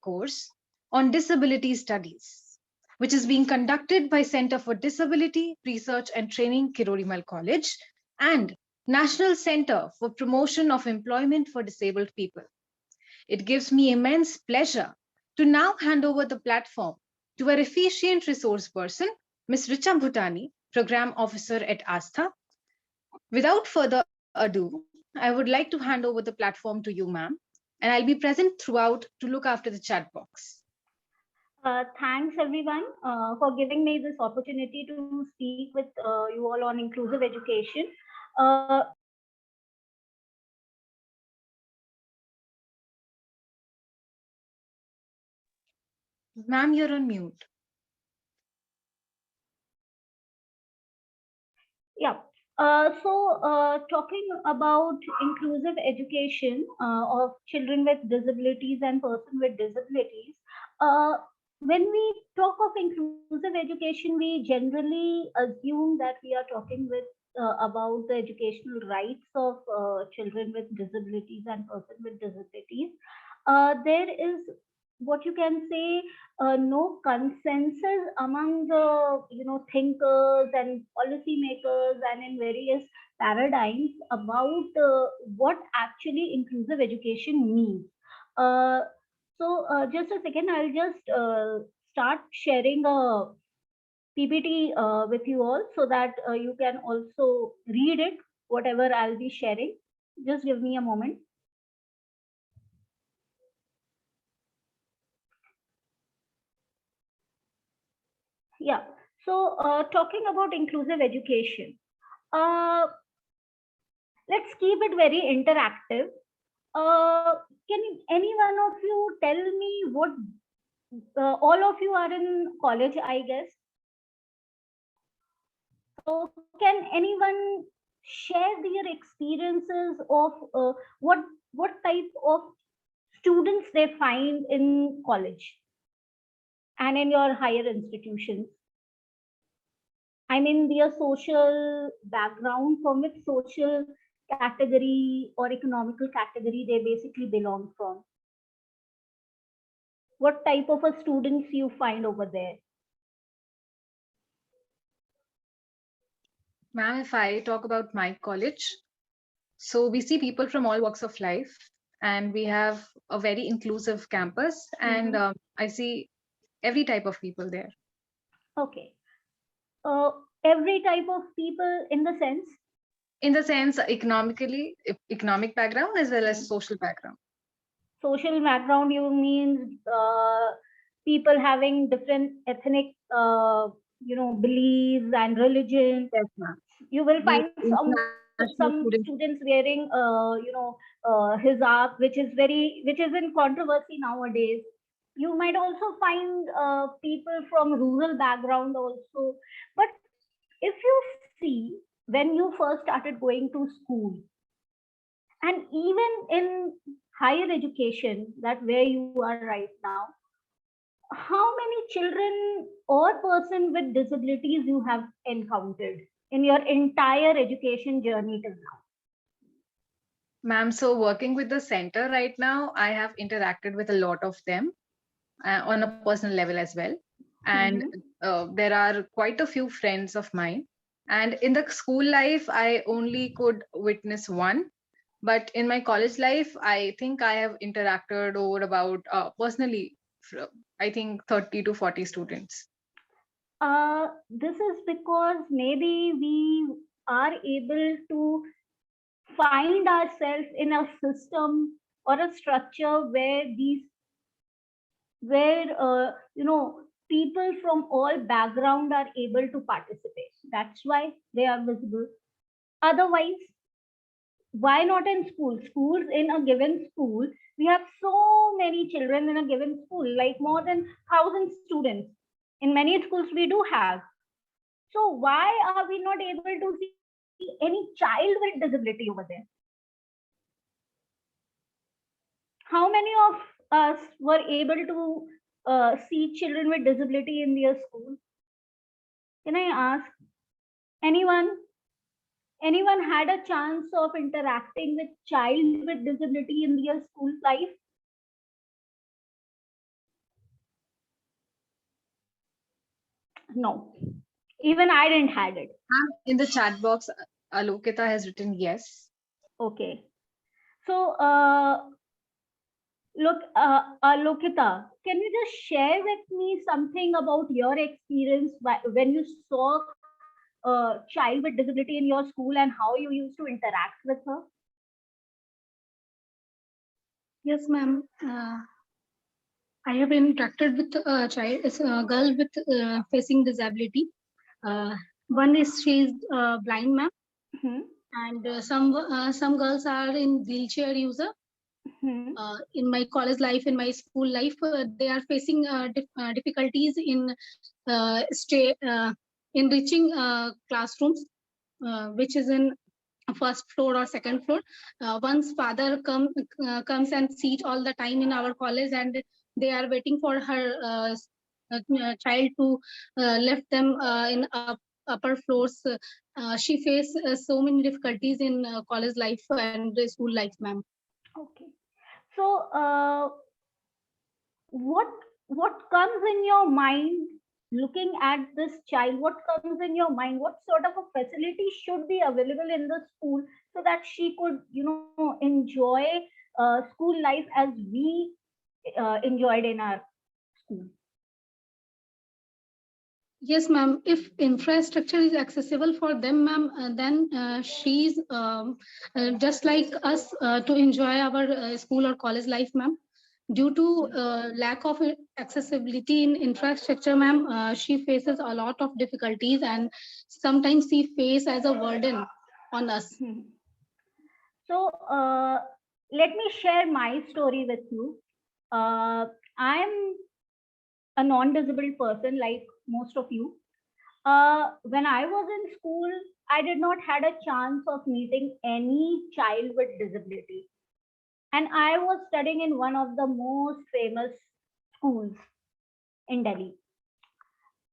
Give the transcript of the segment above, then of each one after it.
course on disability studies, which is being conducted by Center for Disability Research and Training, Kirorimal College, and National Center for Promotion of Employment for Disabled People. It gives me immense pleasure to now hand over the platform to our efficient resource person, Ms. Richa Bhutani, Program Officer at ASTHA. Without further ado, I would like to hand over the platform to you, ma'am, and I'll be present throughout to look after the chat box. Thanks everyone for giving me this opportunity to speak with you all on inclusive education. Ma'am, you're on mute. Yeah. Talking about inclusive education of children with disabilities and persons with disabilities, when we talk of inclusive education, we generally assume that we are talking with about the educational rights of children with disabilities and persons with disabilities. There is what you can say no consensus among the thinkers and policymakers and in various paradigms about what actually inclusive education means. Just a second, I'll just start sharing a PPT with you all so that you can also read it, whatever I'll be sharing. Just give me a moment. Yeah. Talking about inclusive education, let's keep it very interactive. Can any one of you tell me what all of you are in college, I guess? So can anyone share their experiences of what type of students they find in college and in your higher institutions? I mean, their social background, from which social category or economical category they basically belong from. What type of a students you find over there? Ma'am, if I talk about my college, so we see people from all walks of life, and we have a very inclusive campus, and I see every type of people there. Okay. Every type of people in the sense? In the sense, economic background as well as social background. Social background, you mean people having different ethnic, beliefs and religion. Yes, ma'am. You will find some students wearing, hijab, which is in controversy nowadays. You might also find people from rural background also. But if you see, when you first started going to school, and even in higher education, that where you are right now, how many children or person with disabilities you have encountered in your entire education journey till now? Ma'am, so working with the center right now, I have interacted with a lot of them on a personal level as well. And there are quite a few friends of mine. And in the school life, I only could witness one. But in my college life, I think I have interacted over about, personally, I think 30 to 40 students. This is because maybe we are able to find ourselves in a system or a structure where people from all background are able to participate. That's why they are visible. Otherwise, why not in schools? Schools, in a given school, we have so many children in a given school, like more than 1,000 students. In many schools, we do have. So why are we not able to see any child with disability over there? How many of us were able to see children with disability in their school? Can I ask anyone? Anyone had a chance of interacting with child with disability in their school life? No, even I didn't had it. In the chat box, Alokita has written yes. Okay. So, look, Lokita, can you just share with me something about your experience when you saw a child with disability in your school and how you used to interact with her? Yes, ma'am. I have interacted with a child, it's a girl with facing disability. One is she is blind, ma'am, and some girls are in wheelchair user. In my college life, in my school life, they are facing difficulties in reaching classrooms, which is in first floor or second floor. Once father comes and seat all the time in our college, and they are waiting for her child to lift them in upper floors. She faced so many difficulties in college life and school life, ma'am. Okay. So, what comes in your mind looking at this child? What comes in your mind? What sort of a facility should be available in the school so that she could, enjoy school life as we enjoyed in our school? Yes, ma'am. If infrastructure is accessible for them, ma'am, then she's just like us to enjoy our school or college life, ma'am. Due to lack of accessibility in infrastructure, ma'am, she faces a lot of difficulties, and sometimes she face as a burden on us. So, let me share my story with you. I'm a non-disabled person like most of you. When I was in school, I did not had a chance of meeting any child with disability, and I was studying in one of the most famous schools in Delhi.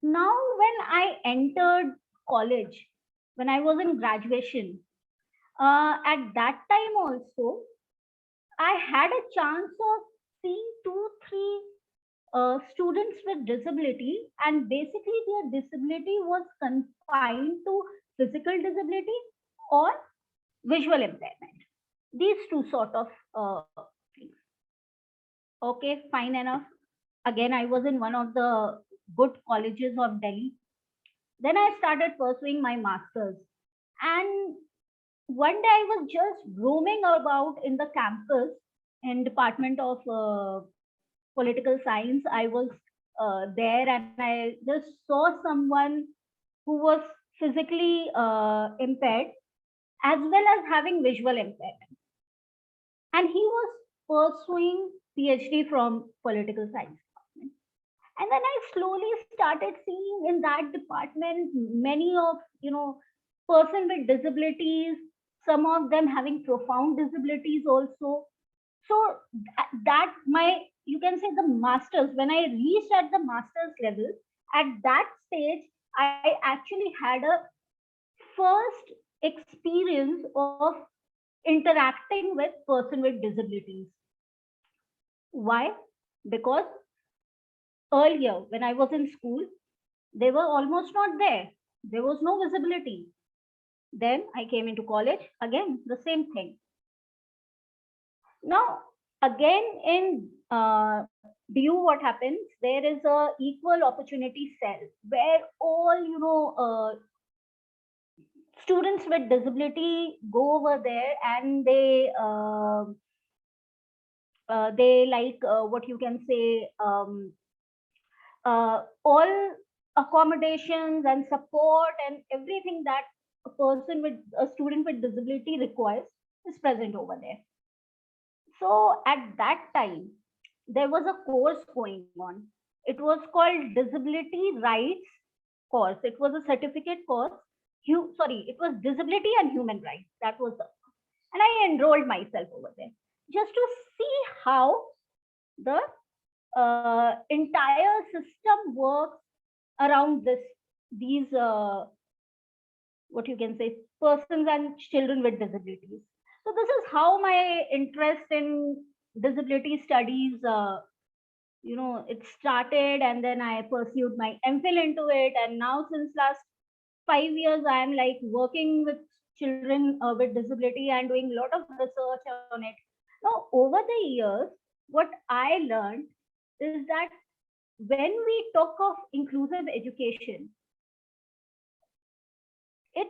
Now, when I entered college, when I was in graduation, at that time also, I had a chance of seeing two, three students with disability, and basically their disability was confined to physical disability or visual impairment. These two sort of things. Okay, fine enough. Again, I was in one of the good colleges of Delhi. Then I started pursuing my master's, and one day I was just roaming about in the campus in Department of Political Science. I was there, and I just saw someone who was physically impaired as well as having visual impairment, and he was pursuing PhD from political science department. And then I slowly started seeing in that department many of person with disabilities, some of them having profound disabilities also. So that my, you can say, the masters, when I reached at the masters level, at that stage I actually had a first experience of interacting with person with disabilities. Why? Because earlier when I was in school, they were almost not there. There was no visibility. Then I came into college, again the same thing. Now, again in DU, what happens? There is a equal opportunity cell where all students with disability go over there, and they like what you can say, all accommodations and support and everything that a student with disability requires is present over there. So at that time, there was a course going on. It was called Disability Rights course. It was a certificate course. Sorry, it was Disability and Human Rights. That was the, and I enrolled myself over there just to see how the entire system works around these what you can say, persons and children with disabilities. So this is how my interest in disability studies it started, and then I pursued my MPhil into it. And now since last 5 years, I am like working with children with disability and doing a lot of research on it. Now, over the years, what I learned is that when we talk of inclusive education, it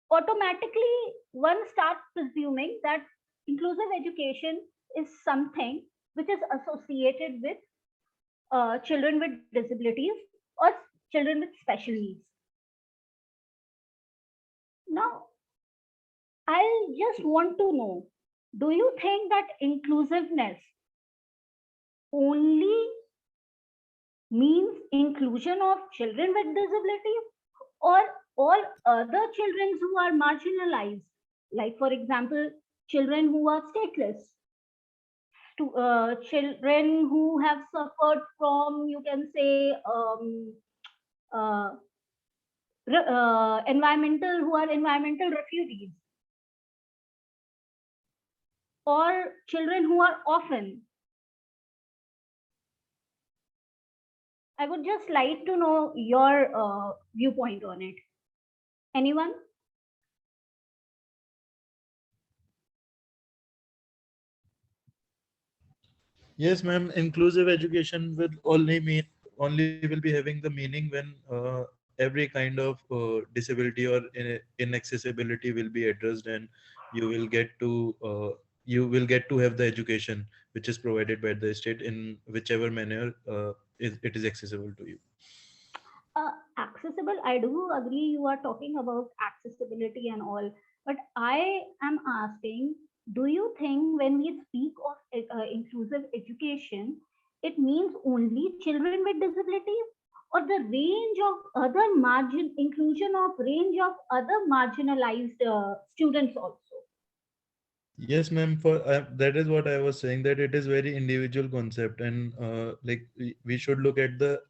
automatically one starts presuming that inclusive education is something which is associated with children with disabilities or children with special needs. Now, I just want to know, do you think that inclusiveness only means inclusion of children with disabilities, or all other children who are marginalized, like for example, children who are stateless, to children who have suffered from, you can say, uh, who are environmental refugees, or children who are orphan? I would just like to know your viewpoint on it. Anyone? Yes, ma'am. Inclusive education will only will be having the meaning when every kind of disability or inaccessibility will be addressed, and you will get to have the education which is provided by the state in whichever manner it is accessible to you. Accessible, I do agree you are talking about accessibility and all, but I am asking, do you think when we speak of inclusive education, it means only children with disabilities, or the range of other margin inclusion of range of other marginalized students also? Yes, ma'am. For that is what I was saying, that it is very individual concept, and like we should look at the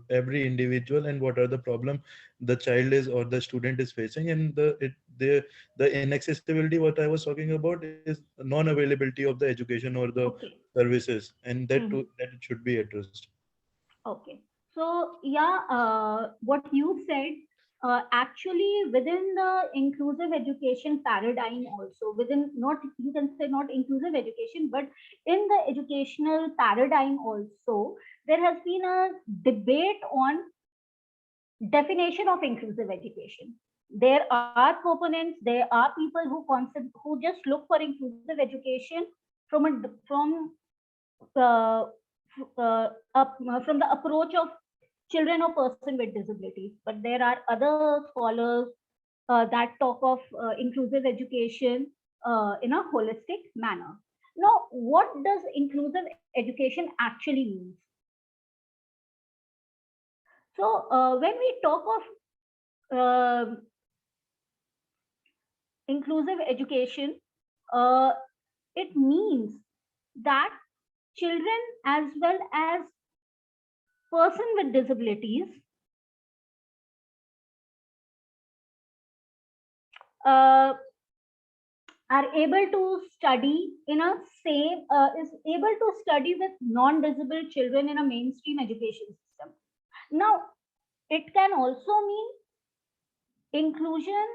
every individual and what are the problem the child is or the student is facing, and the inaccessibility what I was talking about is non-availability of the education or the Okay. services, and that Mhm. too that it should be addressed. Okay. So, yeah, what you said, actually within the inclusive education paradigm also, within, not, you can say not inclusive education, but in the educational paradigm also, there has been a debate on definition of inclusive education. There are proponents, there are people who just look for inclusive education from uh, from the approach of children or person with disabilities. But there are other scholars that talk of inclusive education in a holistic manner. Now, what does inclusive education actually mean? So, when we talk of inclusive education, uh, it means that children as well as person with disabilities uh, are able to study in a same is able to study with non-disabled children in a mainstream education system. Now, it can also mean inclusion.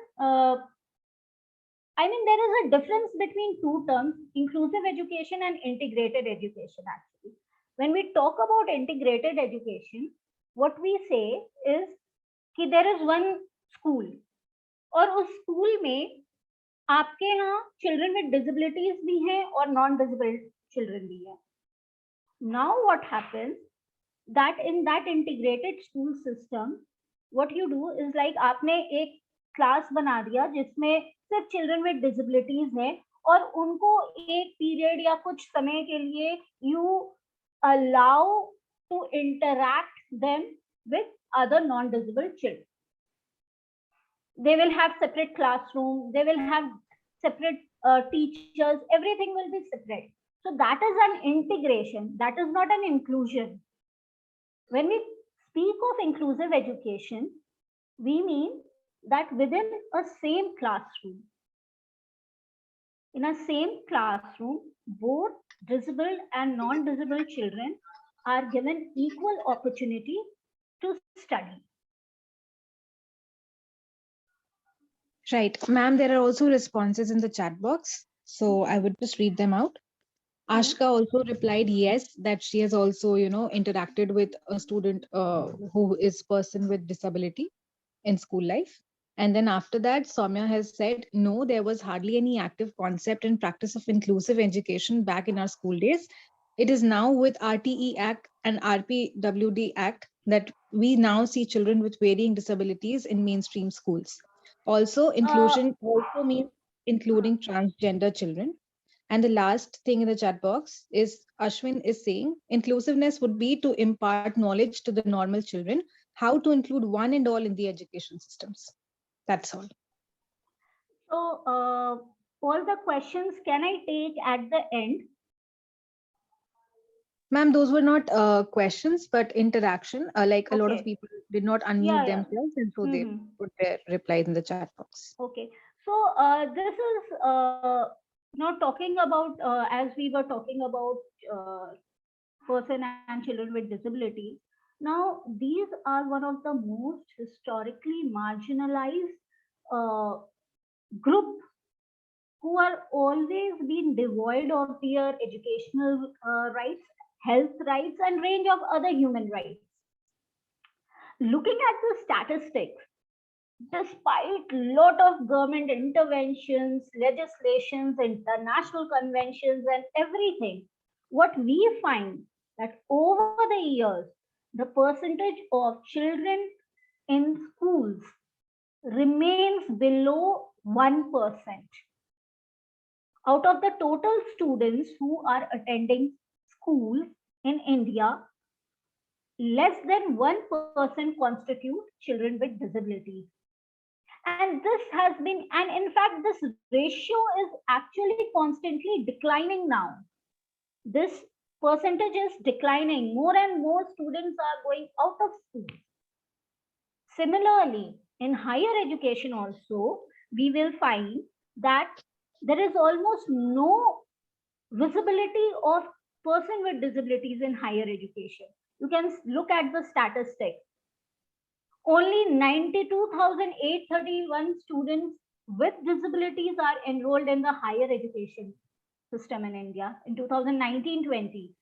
I mean, there is a difference between two terms: inclusive education and integrated education. Actually, when we talk about integrated education, what we say is कि there is one school, और उस school में आपके यहाँ children with disabilities भी हैं और non disabled children भी हैं. Now what happens that in that integrated school system, what you do is like आपने एक क्लास बना दिया जिसमें सिर्फ चिल्ड्रन विद डिसेबिलिटीज हैं, और उनको एक पीरियड या कुछ समय के लिए you allow to interact them with other non-disabled children. They will have separate classroom, they will have separate teachers, everything will be separate. So that is an integration, that is not an inclusion. When we speak of inclusive education, we mean that within a same classroom, in a same classroom, both disabled and non-disabled children are given equal opportunity to study. Right. Ma'am, there are also responses in the chat box. So I would just read them out. Ashka also replied yes, that she has also, interacted with a student who is person with disability in school life. And then after that, Soumya has said, no, there was hardly any active concept and practice of inclusive education back in our school days. It is now with RTE Act and RPWD Act that we now see children with varying disabilities in mainstream schools. Also, inclusion also means including transgender children. And the last thing in the chat box is Ashwin is saying inclusiveness would be to impart knowledge to the normal children, how to include one and all in the education systems. That's all. So all the questions can I take at the end? Ma'am, those were not questions, but interaction. Like a lot of Okay. people did not unmute Yeah. themselves, and so they put their replies in the chat box. Okay. So this is not talking about, as we were talking about person and children with disabilities. Now, these are one of the most historically marginalized uh, group who are always been devoid of their educational rights, health rights, and range of other human rights. Looking at the statistics, despite lot of government interventions, legislations, international conventions, and everything, what we find that over the years, the percentage of children in schools remains below 1%. Out of the total students who are attending schools in India, less than 1% constitute children with disabilities. And this has been, and in fact, this ratio is actually constantly declining now. This percentage is declining. More and more students are going out of school. Similarly, in higher education also, we will find that there is almost no visibility of person with disabilities in higher education. You can look at the statistics. Only 92,831 students with disabilities are enrolled in the higher education system in India in 2019-20.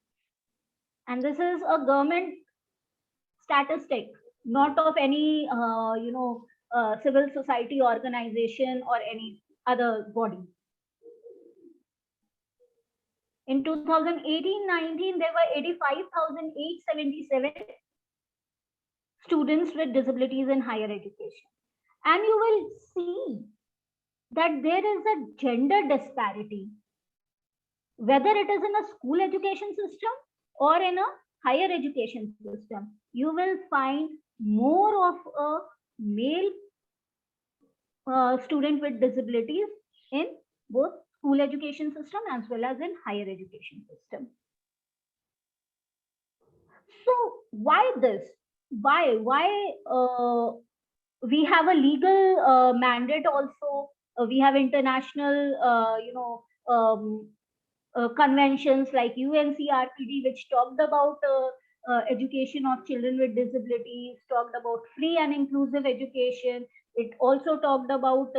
And this is a government statistic, not of any civil society organization or any other body. In 2018-19, there were 85,877 students with disabilities in higher education. And you will see that there is a gender disparity, whether it is in a school education system or in a higher education system. You will find more of a male student with disabilities in both school education system as well as in higher education system. So why this? Why we have a legal mandate also. We have international conventions like UNCRPD, which talked about education of children with disabilities, talked about free and inclusive education. It also talked about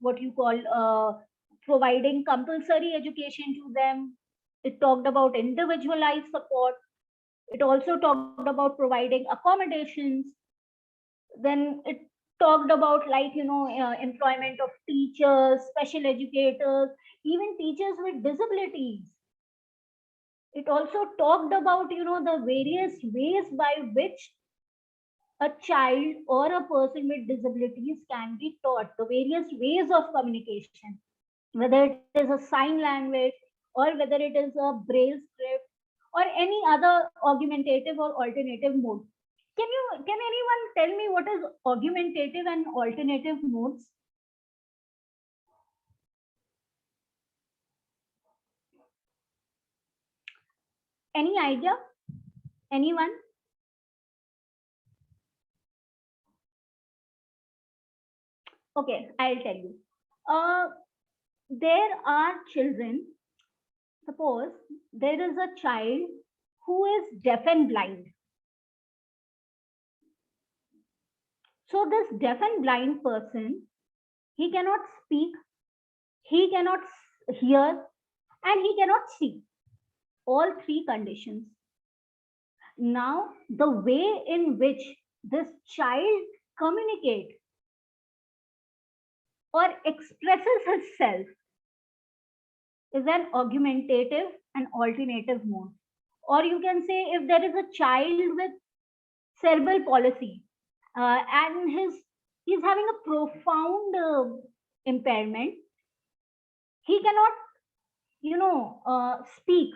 what you call providing compulsory education to them. It talked about individualized support. It also talked about providing accommodations. Then it talked about employment of teachers, special educators, even teachers with disabilities. It also talked about the various ways by which a child or a person with disabilities can be taught, the various ways of communication, whether it is a sign language or whether it is a braille script or any other augmentative or alternative mode. Can anyone tell me what is augmentative and alternative modes? Any idea? Anyone? Okay, I'll tell you. There are children. Suppose there is a child who is deaf and blind. So this deaf and blind person, he cannot speak, he cannot hear, and he cannot see. All three conditions. Now, the way in which this child communicates or expresses himself is an augmentative and alternative mode. Or you can say, if there is a child with cerebral palsy and he's having a profound impairment, he cannot speak.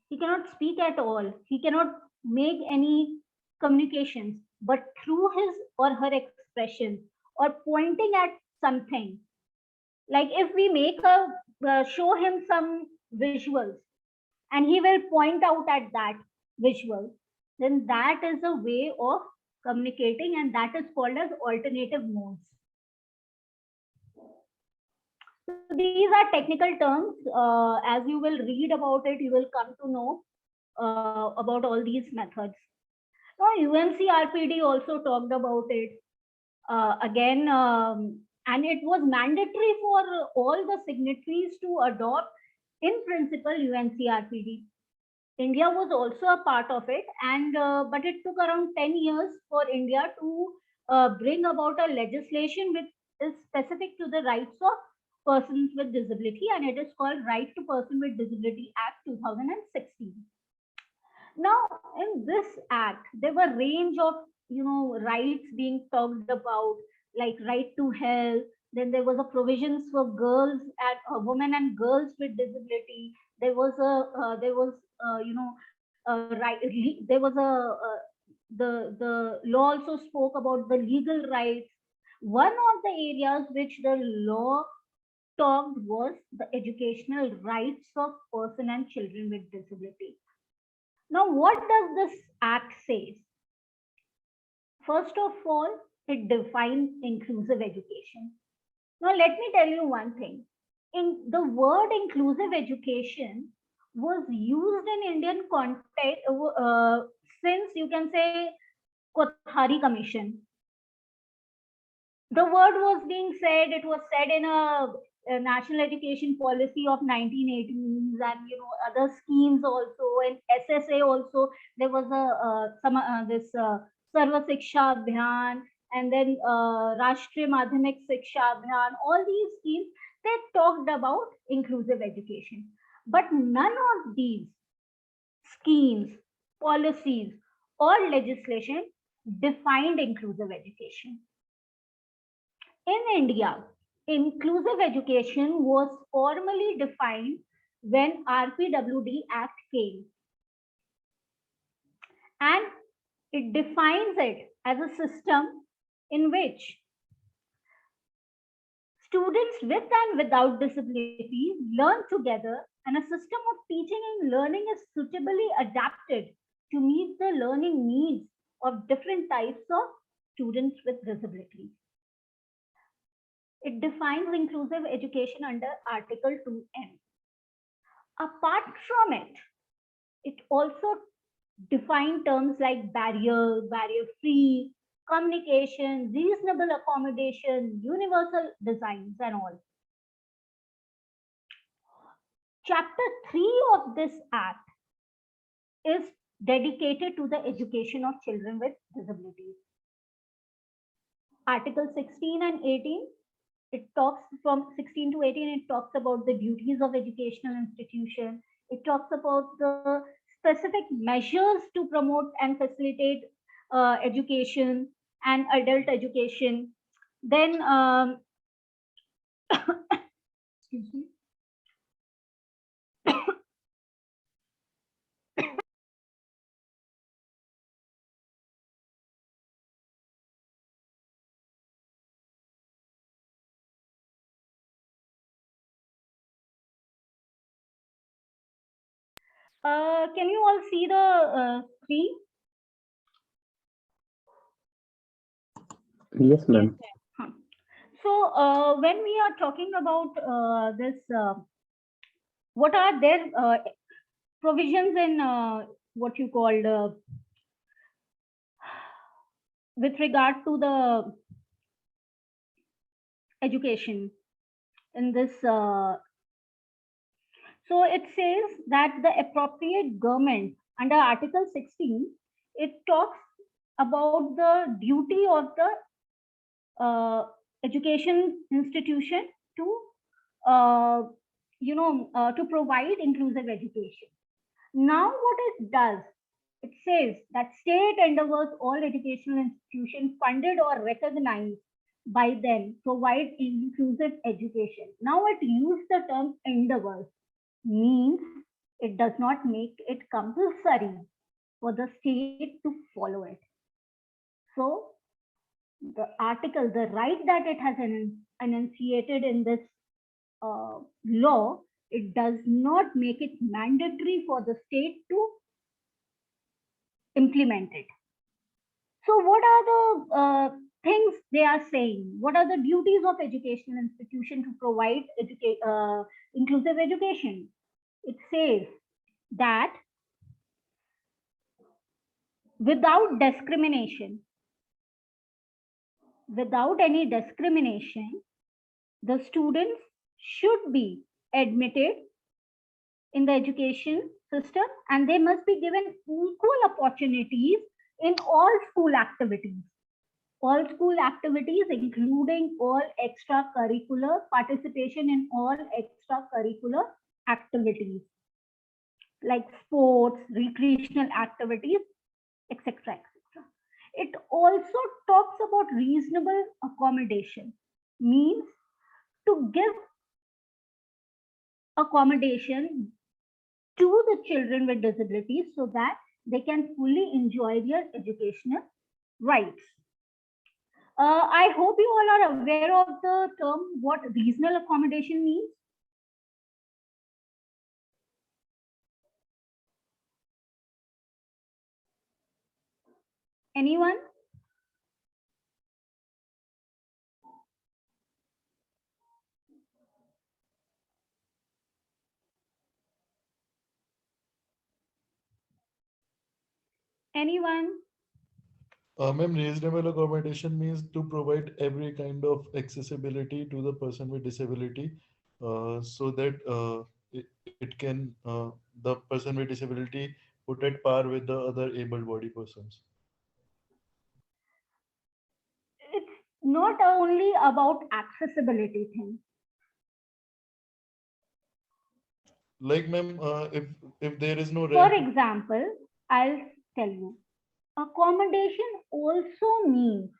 He cannot speak at all. He cannot make any communications, but through his or her expression or pointing at something, like if we make show him some visuals and he will point out at that visual, then that is a way of communicating, and that is called as alternative modes. So these are technical terms. As you will read about it, you will come to know about all these methods. Now, UNCRPD also talked about it again, and it was mandatory for all the signatories to adopt, in principle, UNCRPD. India was also a part of it, and but it took around 10 years for India to bring about a legislation which is specific to the rights of persons with disability, and it is called Right to Person with Disability Act 2016. Now, in this act, there were range of rights being talked about, like right to health. Then there was a provisions for girls and women and girls with disability. There was the law also spoke about the legal rights. One of the areas which the law talked was the educational rights of person and children with disability. Now, what does this act say? First of all, it defines inclusive education. Now, let me tell you one thing. In the word inclusive education was used in Indian context since, you can say, Kothari Commission. The word was being said, it was said in a national education policy of 1980s, and other schemes also, in SSA also there was this Sarva Shiksha Abhiyan, and then Rashtriya Madhyamik Shiksha Abhiyan. All these schemes, they talked about inclusive education, but none of these schemes, policies, or legislation defined inclusive education. In India, inclusive education was formally defined when RPWD Act came, and it defines it as a system in which students with and without disabilities learn together, and a system of teaching and learning is suitably adapted to meet the learning needs of different types of students with disabilities. It defines inclusive education under Article 2M. Apart from it, it also defines terms like barrier-free, communication, reasonable accommodation, universal designs, and all. Chapter 3 of this act is dedicated to the education of children with disabilities. Article 16 and 18, it talks from 16 to 18, it talks about the duties of educational institution. It talks about the specific measures to promote and facilitate education and adult education. Then, excuse me. Can you all see the screen? Yes, ma'am. So when we are talking about this, what are their provisions in what you called with regard to the education in this. So it says that the appropriate government under Article 16, it talks about the duty of the education institution to to provide inclusive education. Now what it does, it says that state endeavors all educational institutions funded or recognized by them provide inclusive education. Now it uses the term endeavors, means it does not make it compulsory for the state to follow it. So the article, the right that it has enunciated in this law, it does not make it mandatory for the state to implement it. So what are the things they are saying? What are the duties of educational institution to provide inclusive education? It says that without discrimination, without any discrimination, the students should be admitted in the education system and they must be given equal opportunities in all school activities. All school activities, including all extracurricular participation in all extracurricular activities like sports, recreational activities, etc. etc. It also talks about reasonable accommodation, means to give accommodation to the children with disabilities so that they can fully enjoy their educational rights. I hope you all are aware of the term what reasonable accommodation means. Anyone? Anyone? Ma'am, reasonable accommodation means to provide every kind of accessibility to the person with disability, so that it can the person with disability put at par with the other able-bodied persons. It's not only about accessibility thing. Like, ma'am, if there is no For ramp. example, I'll tell you, accommodation also means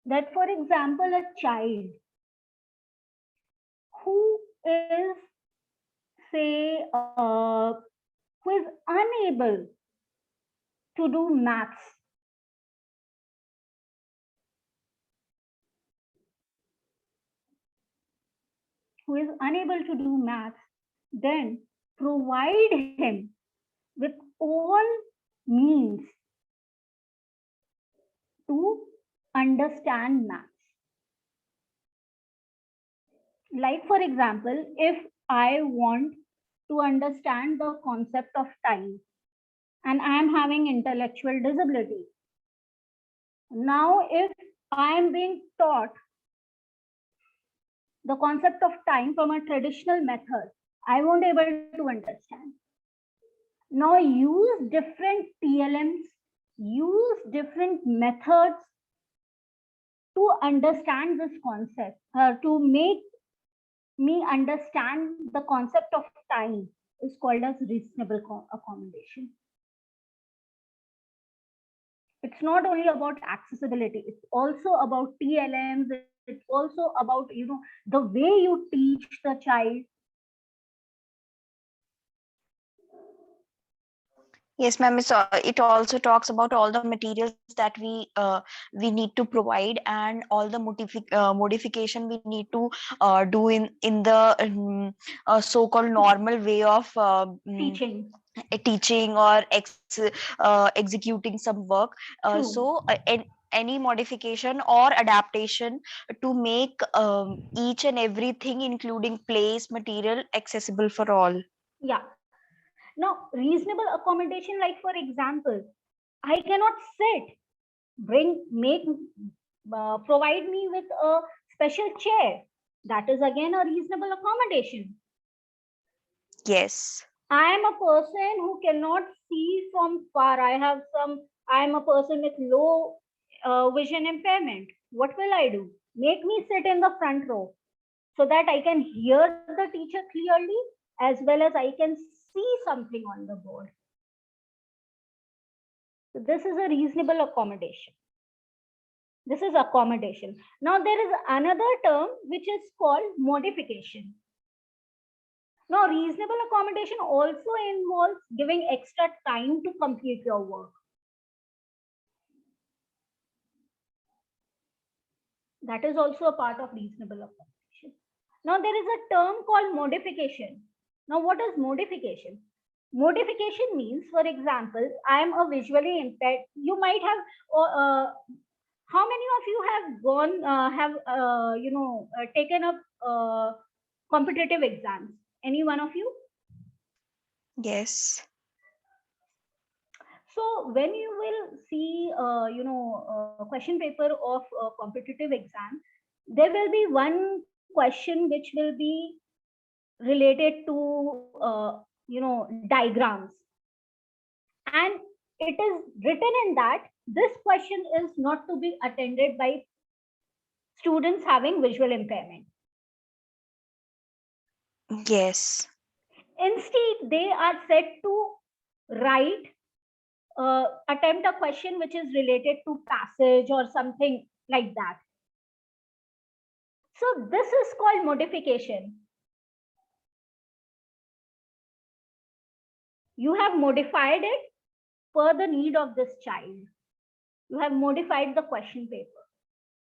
that, for example, a child who is, say, who is unable to do maths, then provide him with all means to understand maths. Like, for example, if I want to understand the concept of time and I am having intellectual disability, now if I am being taught the concept of time from a traditional method, I won't be able to understand. Now use different TLMs, use different methods to understand this concept, to make me understand the concept of time is called as reasonable accommodation. It's not only about accessibility, it's also about TLMs, it's also about, the way you teach the child. Yes, ma'am. It also talks about all the materials that we need to provide and all the modification we need to do in the so-called normal way of teaching or executing some work. So any modification or adaptation to make each and everything, including place, material, accessible for all. Yeah. Now, reasonable accommodation, like for example, I cannot sit, provide me with a special chair. That is again a reasonable accommodation. Yes. I am a person who cannot see from far. I am a person with low vision impairment. What will I do? Make me sit in the front row so that I can hear the teacher clearly as well as I can see something on the board. So this is a reasonable accommodation. This is accommodation. Now there is another term which is called modification. Now, reasonable accommodation also involves giving extra time to complete your work. That is also a part of reasonable accommodation. Now, there is a term called modification. Now, what is modification? Modification means, for example, I am a visually impaired. You might have, how many of you have taken up competitive exams? Any one of you? Yes. So when you will see, question paper of a competitive exam, there will be one question which will be related to, diagrams. And it is written in that this question is not to be attended by students having visual impairment. Yes. Instead, they are said to write attempt a question which is related to passage or something like that. So this is called modification. You have modified it per the need of this child. You have modified the question paper.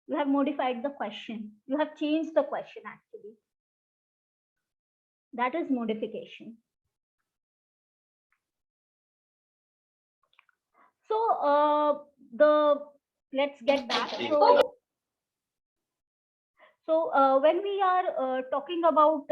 You have modified the question. You have changed the question actually. That is modification. So let's get back. So when we are talking about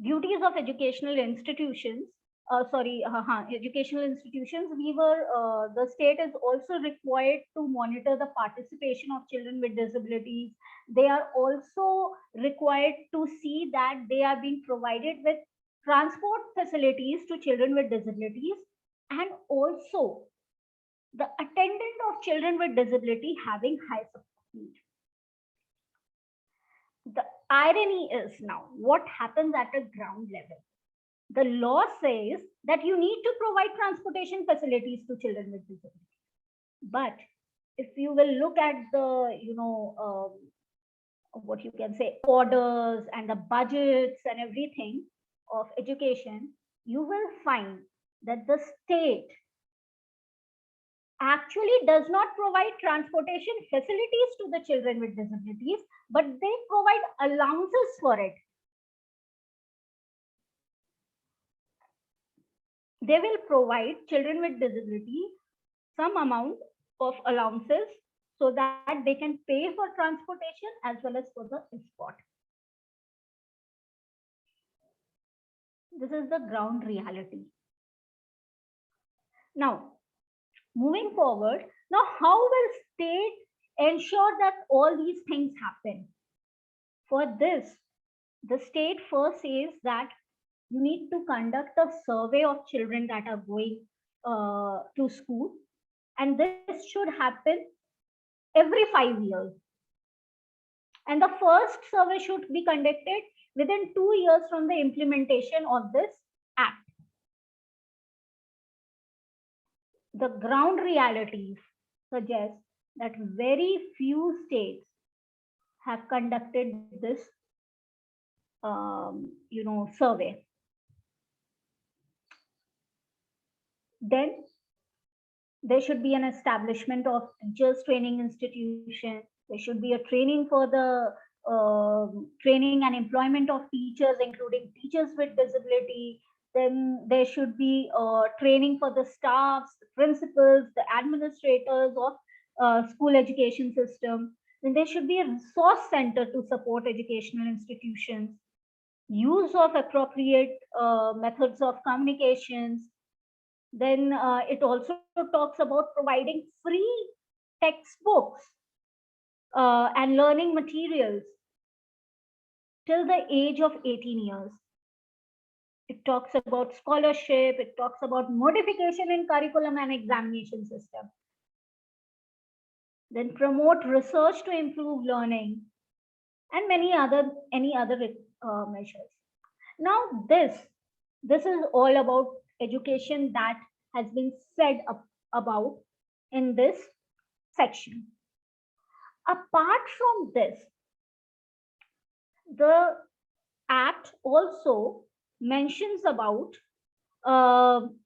duties of educational institutions, educational institutions, the state is also required to monitor the participation of children with disabilities. They are also required to see that they are being provided with transport facilities to children with disabilities, and also the attendant of children with disability having high support need. The irony is now what happens at a ground level. The law says that you need to provide transportation facilities to children with disabilities. But if you will look at the, what you can say, orders and the budgets and everything of education, you will find that the state actually does not provide transportation facilities to the children with disabilities, but they provide allowances for it. They will provide children with disability some amount of allowances so that they can pay for transportation as well as for the escort. This is the ground reality. Now, moving forward, now how will state ensure that all these things happen? For this, the state first says that you need to conduct a survey of children that are going to school, and this should happen every 5 years. And the first survey should be conducted within 2 years from the implementation of this act. The ground realities suggest that very few states have conducted this survey. Then there should be an establishment of teachers training institution. There should be a training for the training and employment of teachers, including teachers with disability. Then there should be training for the staffs, the principals, the administrators of school education system. Then there should be a resource center to support educational institutions. use of appropriate methods of communications. Then it also talks about providing free textbooks and learning materials till the age of 18 years. It talks about scholarship, it talks about modification in curriculum and examination system. Then promote research to improve learning and any other measures. Now this is all about education that has been said about in this section. Apart from this, the Act also mentions about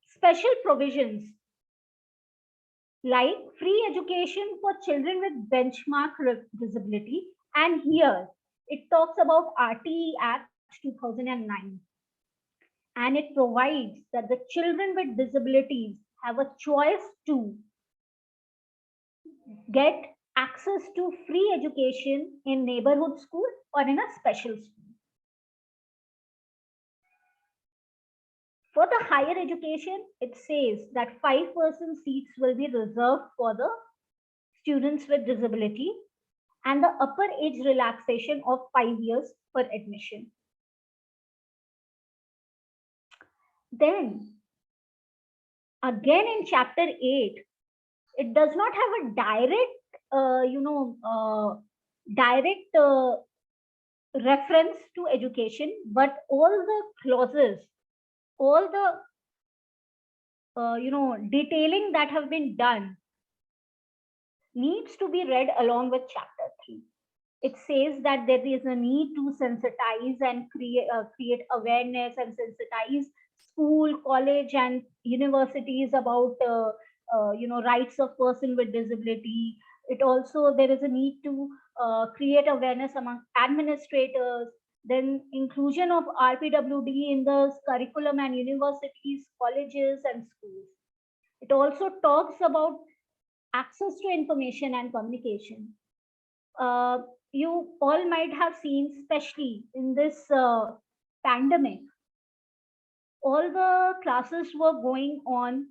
special provisions like free education for children with benchmark disability. And here it talks about RTE Act 2009. And it provides that the children with disabilities have a choice to get access to free education in neighborhood school or in a special school. For the higher education, it says that 5% seats will be reserved for the students with disability and the upper age relaxation of 5 years for admission. Then, again in chapter 8, it does not have a direct reference to education, but all the clauses, all the detailing that have been done needs to be read along with chapter 3. It says that there is a need to sensitize and create awareness and sensitize school, college, and universities about rights of person with disability. It also, there is a need to create awareness among administrators. Then inclusion of RPWD in the curriculum and universities, colleges, and schools. It also talks about access to information and communication. You all might have seen, especially in this pandemic, all the classes were going on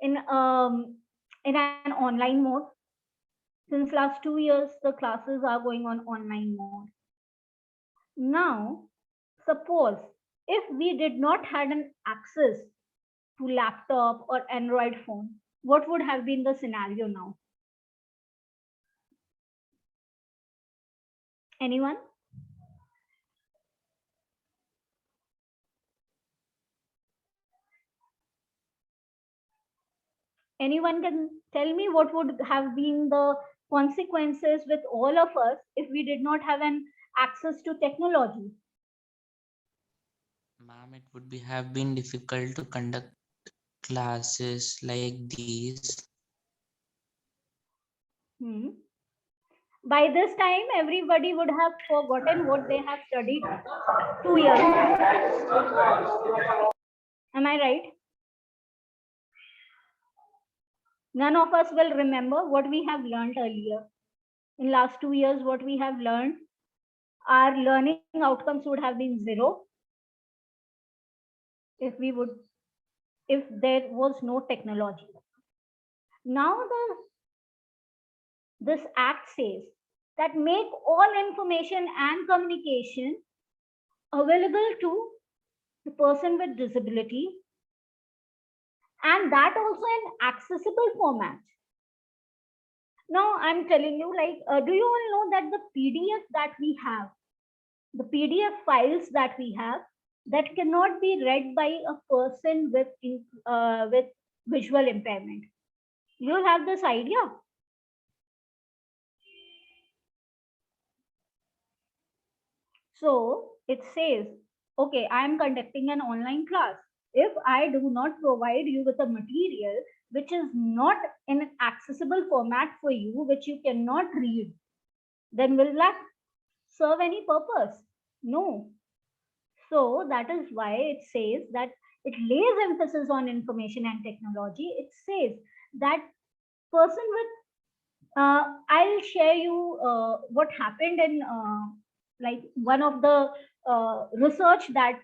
in an online mode. Since last 2 years, the classes are going on online mode. Now, suppose if we did not had an access to laptop or Android phone, what would have been the scenario now? Anyone? Anyone can tell me what would have been the consequences with all of us if we did not have an access to technology? Ma'am, it would have been difficult to conduct classes like these. By this time, everybody would have forgotten what they have studied 2 years. Am I right? None of us will remember what we have learned earlier. In last 2 years, what we have learned, our learning outcomes would have been 0 if there was no technology. Now this act says that make all information and communication available to the person with disability, and that also in accessible format. Now I'm telling you, do you all know that the PDF that we have, the PDF files that we have, that cannot be read by a person with visual impairment? You have this idea? So it says, okay, I am conducting an online class. If I do not provide you with a material which is not in an accessible format for you, which you cannot read, then will that serve any purpose? No. So that is why it says that it lays emphasis on information and technology. It says that person with, I'll share you what happened in like one of the research that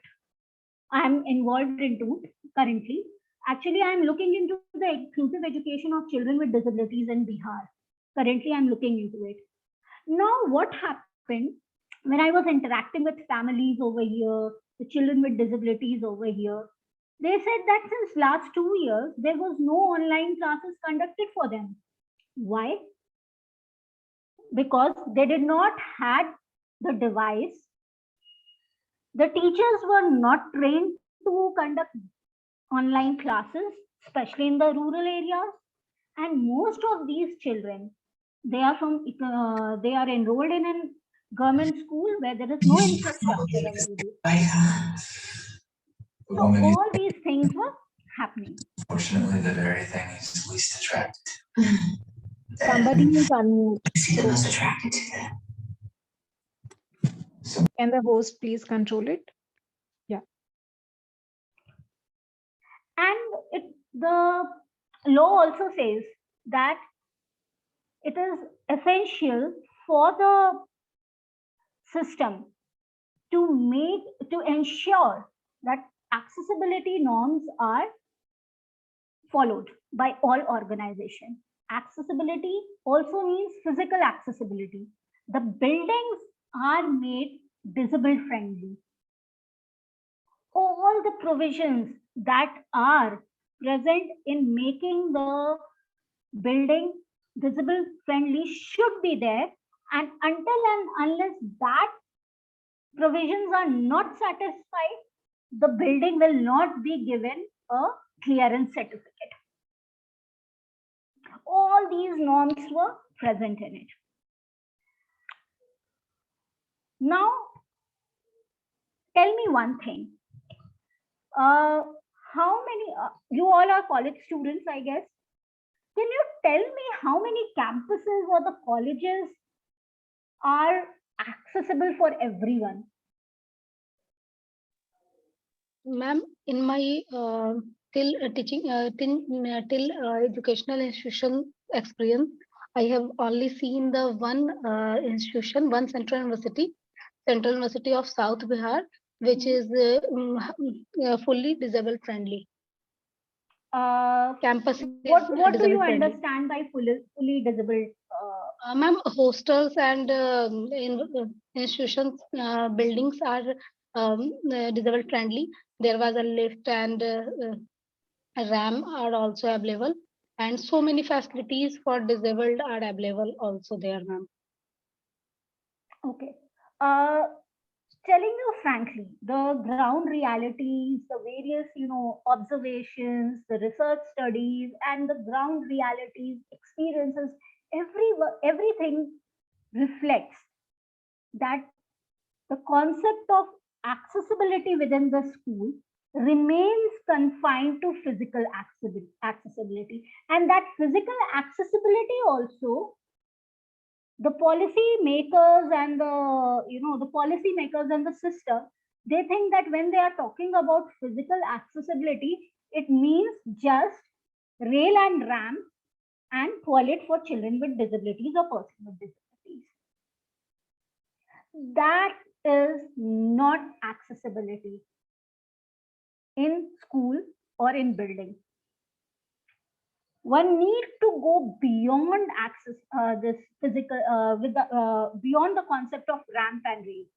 I'm involved into currently. Actually, I'm looking into the inclusive education of children with disabilities in Bihar. Currently, I'm looking into it. Now, what happened when I was interacting with families over here, the children with disabilities over here? They said that since last 2 years, there was no online classes conducted for them. Why? Because they did not had the device. The teachers were not trained to conduct online classes, especially in the rural areas. And most of these children, they are enrolled in a government school where there is no infrastructure available. So all these things were happening. Fortunately, the very thing he's least attracted to. Somebody is unmute. Is he the most attracted to that? Can the host please control it? And the law also says that it is essential for the system to ensure that accessibility norms are followed by all organizations. Accessibility also means physical accessibility. The buildings are made disabled friendly. All the provisions that are present in making the building visible friendly should be there, and until and unless that provisions are not satisfied, the building will not be given a clearance certificate. All these norms were present in it. Now, tell me one thing. How many, you all are college students, I guess. Can you tell me how many campuses or the colleges are accessible for everyone? Ma'am, in my till educational institution experience, I have only seen the one institution, one Central University of South Bihar, which is fully disabled friendly. Campus. What do you understand by fully disabled? Ma'am, hostels and institutions buildings are disabled friendly. There was a lift and a RAM are also available, and so many facilities for disabled are available also there, ma'am. Okay. Telling you frankly, the ground realities, the various, observations, the research studies, and the ground realities, experiences, everything reflects that the concept of accessibility within the school remains confined to physical accessibility, and that physical accessibility also, the policy makers and the system, they think that when they are talking about physical accessibility, it means just rail and ramp and toilet for children with disabilities or persons with disabilities. That is not accessibility in school or in building. One needs to go beyond access, this physical, beyond the concept of ramp and rails.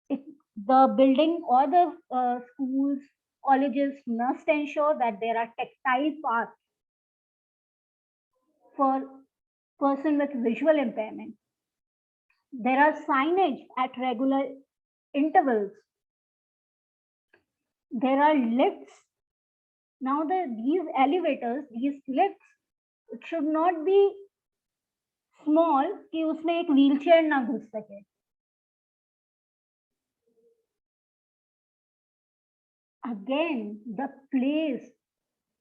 If the building or the schools, colleges must ensure that there are tactile paths for person with visual impairment. There are signage at regular intervals. There are lifts. Now these elevators, these lifts, it should not be small कि उसमें एक wheelchair ना घुस सके. Again, the place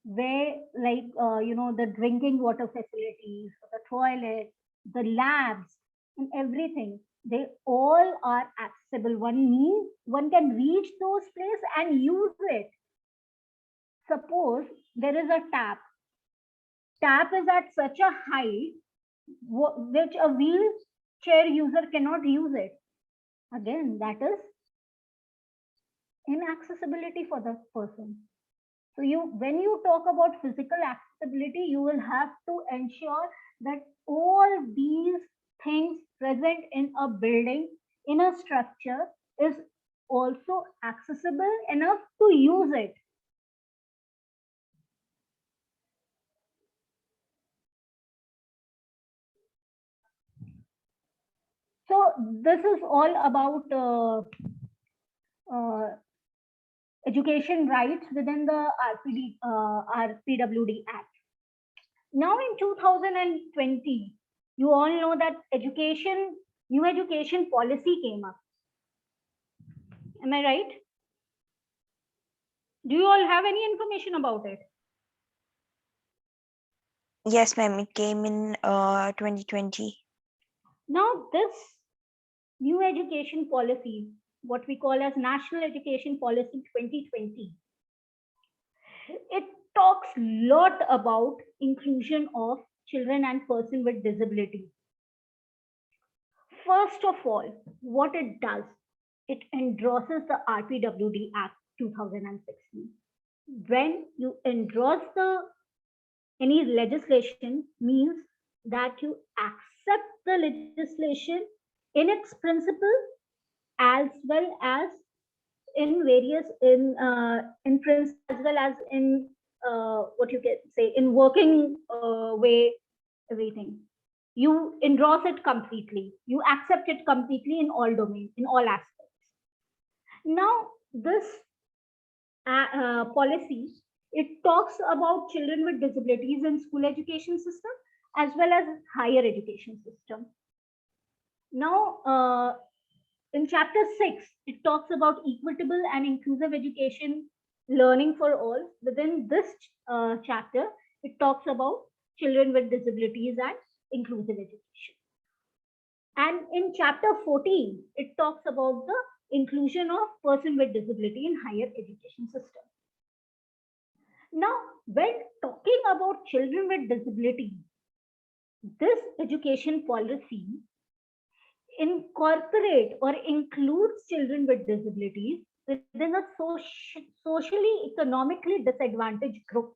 where, like, the drinking water facilities, the toilet, the labs, and everything, they all are accessible. One can reach those places and use it. Suppose there is a tap. Tap is at such a height which a wheelchair user cannot use it. Again, that is inaccessibility for the person. So when you talk about physical accessibility, you will have to ensure that all these things present in a building, in a structure, is also accessible enough to use it. So this is all about education rights within the RPWD Act. Now in 2020, you all know that new education policy came up. Am I right? Do you all have any information about it? Yes, ma'am. It came in 2020. Now this new education policy, what we call as National Education Policy 2020, it talks a lot about inclusion of children and persons with disability. First of all, what it does, it endorses the RPWD Act 2016. When you endorse any legislation, means that you accept the legislation in its principle as well as in various in principle as well as in what you can say in working way, everything. You endorse it completely. You accept it completely in all domains, in all aspects. Now, this policy, it talks about children with disabilities in school education system as well as higher education system. Now, in chapter 6, it talks about equitable and inclusive education learning for all. Within this chapter, it talks about children with disabilities and inclusive education. And in chapter 14, it talks about the inclusion of person with disability in higher education system. Now, when talking about children with disability, this education policy incorporate or includes children with disabilities within a socially economically disadvantaged group.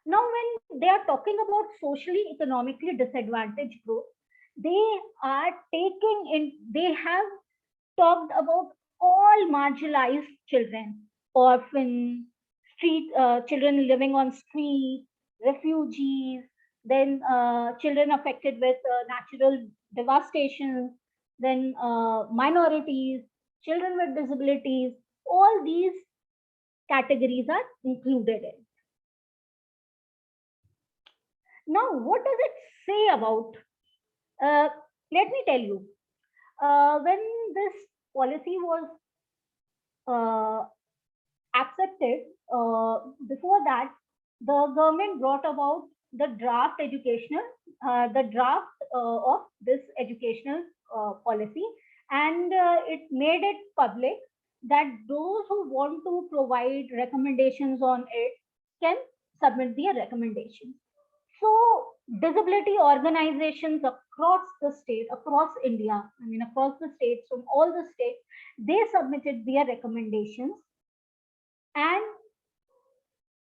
Now, when they are talking about socially economically disadvantaged group, they have talked about all marginalized children, orphan, street children living on street, refugees, then children affected with natural devastation, then minorities, children with disabilities, all these categories are included in. Now, what does it say about? Let me tell you, when this policy was accepted, before that, the government brought about the draft of this educational policy, and it made it public that those who want to provide recommendations on it can submit their recommendations. So disability organizations across the state, across India, across the states, from all the states, they submitted their recommendations. And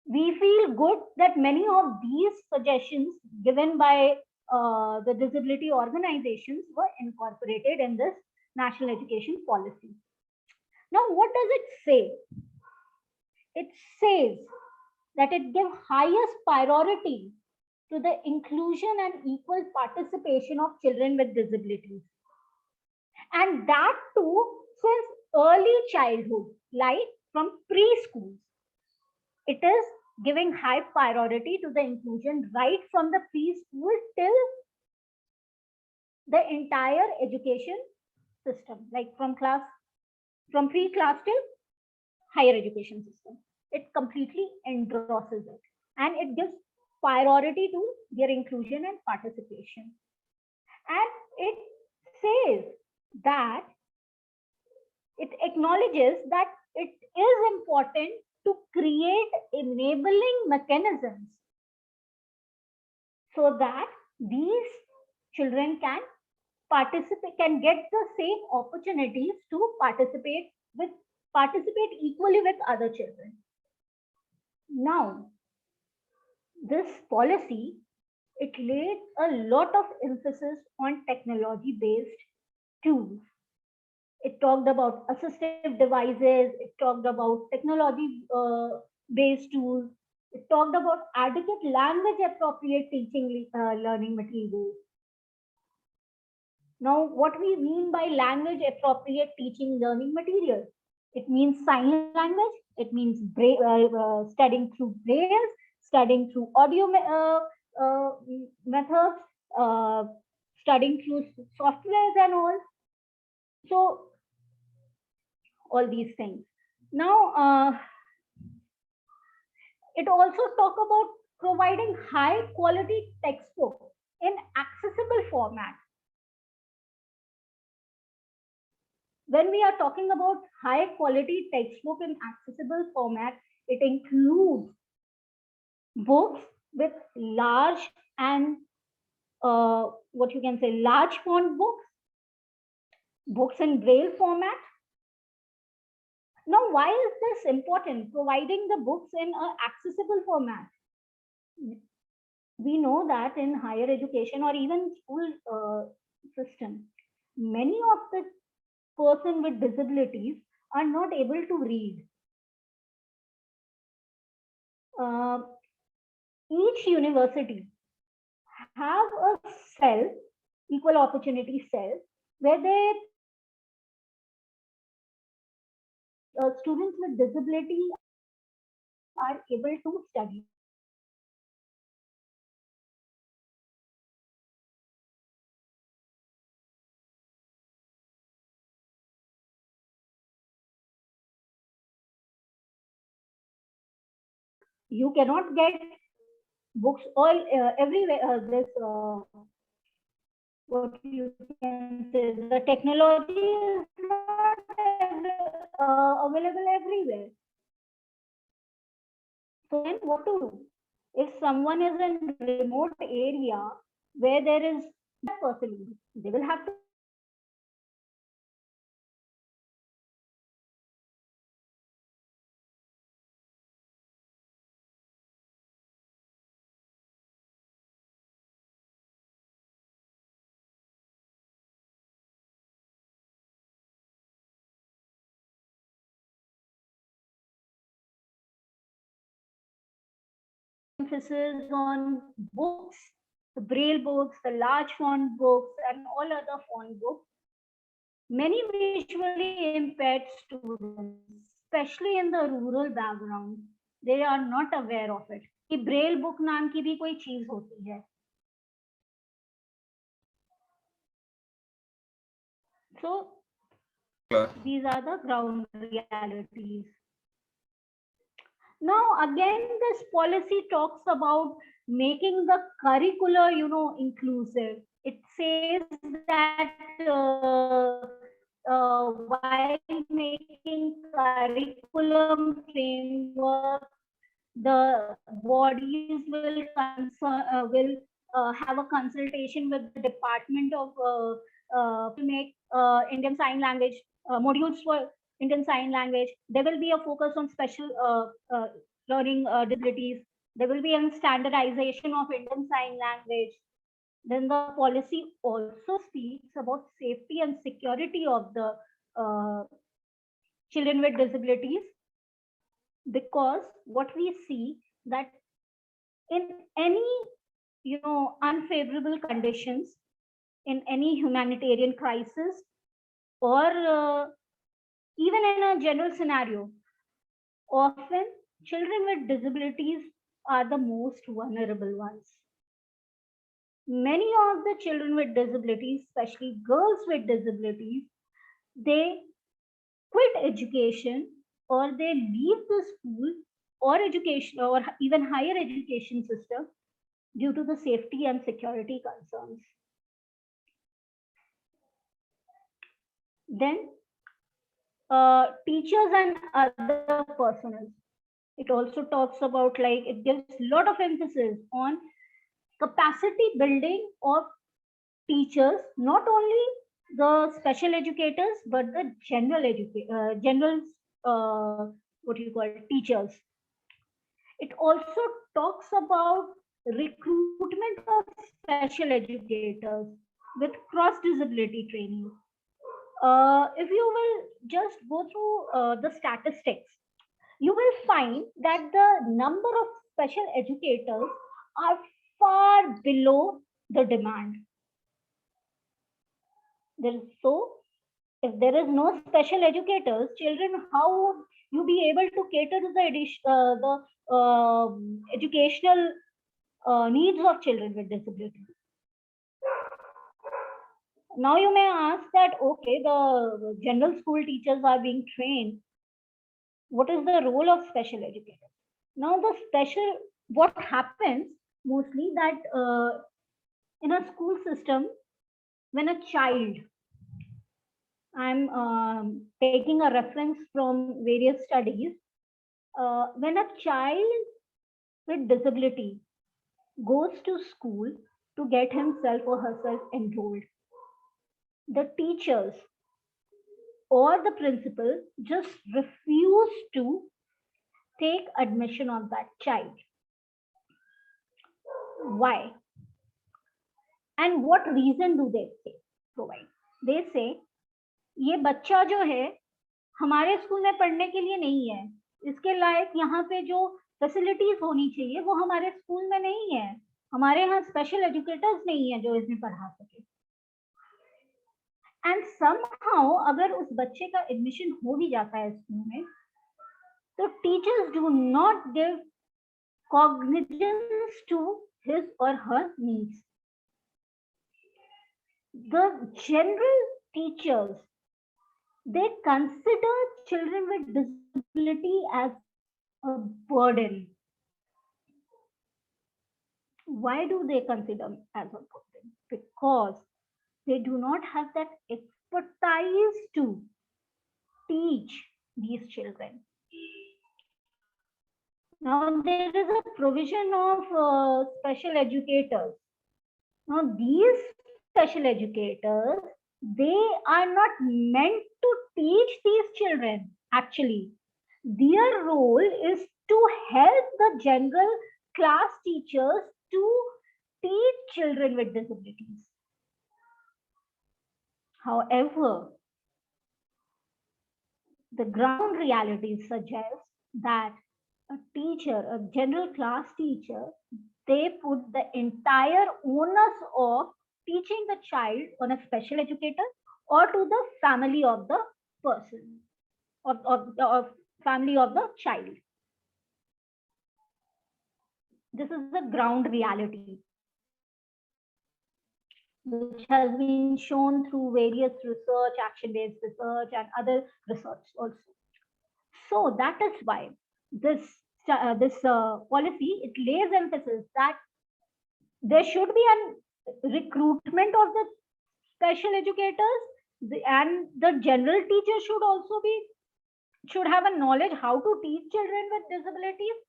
we feel good that many of these suggestions given by the disability organizations were incorporated in this national education policy. Now, what does it say? It says that it gives highest priority to the inclusion and equal participation of children with disabilities. And that too since early childhood, like from preschool. It is giving high priority to the inclusion right from the preschool till the entire education system, like from pre-class till higher education system. It completely endorses it, and it gives priority to their inclusion and participation. And it says that it acknowledges that it is important to create enabling mechanisms so that these children can can get the same opportunities to participate equally with other children. Now, this policy, it laid a lot of emphasis on technology-based tools. It talked about assistive devices, it talked about technology-based tools, it talked about adequate language-appropriate teaching learning materials. Now, what we mean by language-appropriate teaching learning materials? It means sign language, it means studying through braille, studying through audio methods, studying through softwares and all. So, all these things. Now, it also talk about providing high quality textbook in accessible format. When we are talking about high quality textbook in accessible format, it includes books with large and large font books, books in braille format. Now, why is this important? Providing the books in an accessible format. We know that in higher education or even school system, many of the person with disabilities are not able to read. Each university have a cell, equal opportunity cell, where they students with disability are able to study. You cannot get books all everywhere. What you can say, the technology is not available everywhere. So then what to do? If someone is in remote area where there is that person, they will have to emphasis on books, the braille books, the large font books, and all other font books. Many visually impaired students, especially in the rural background, they are not aware of it. कि braille book नाम की भी कोई चीज होती है. So these are the ground realities. Now, again, this policy talks about making the curricular, inclusive. It says that while making curriculum framework, the bodies will have a consultation with the Department of to make Indian Sign Language modules for Indian Sign Language. There will be a focus on special learning disabilities. There will be a standardization of Indian Sign Language. Then the policy also speaks about safety and security of the children with disabilities, because what we see that in any unfavorable conditions, in any humanitarian crisis, or even in a general scenario, often children with disabilities are the most vulnerable ones. Many of the children with disabilities, especially girls with disabilities, they quit education or they leave the school or education or even higher education system due to the safety and security concerns. Then teachers and other personnel. It also talks about, like, it gives a lot of emphasis on capacity building of teachers, not only the special educators, but the what you call teachers. It also talks about recruitment of special educators with cross disability training. If you will just go through the statistics, you will find that the number of special educators are far below the demand. So, if there is no special educators, children, how would you be able to cater to the educational needs of children with disabilities? Now you may ask that, okay, the general school teachers are being trained. What is the role of special educators? Now what happens mostly that in a school system, when a child, I'm taking a reference from various studies, when a child with disability goes to school to get himself or herself enrolled, the teachers or the principal just refuse to take admission of that child. Why? And what reason do they provide? They say, ये बच्चा जो है हमारे school में पढ़ने के लिए नहीं है, इसके लायक यहाँ पे जो फैसिलिटीज होनी चाहिए वो हमारे स्कूल में नहीं है, हमारे यहाँ स्पेशल एजुकेटर्स नहीं है जो इसमें पढ़ा सके. एंड समहाउ अगर उस बच्चे का एडमिशन हो भी जाता है स्कूल में, तो teachers do not give cognizance to his or her needs. The general teachers, they consider children with disability as a burden. Why do they consider as a burden? Because they do not have that expertise to teach these children. Now there is a provision of special educators. Now these special educators, they are not meant to teach these children. Actually, their role is to help the general class teachers to teach children with disabilities. However, the ground reality suggests that a teacher, a general class teacher, they put the entire onus of teaching the child on a special educator or to the family of the person, of family of the child. This is the ground reality, which has been shown through various research, action-based research, and other research also. So that is why this policy, it lays emphasis that there should be a recruitment of the special educators, and the general teacher should have a knowledge how to teach children with disabilities,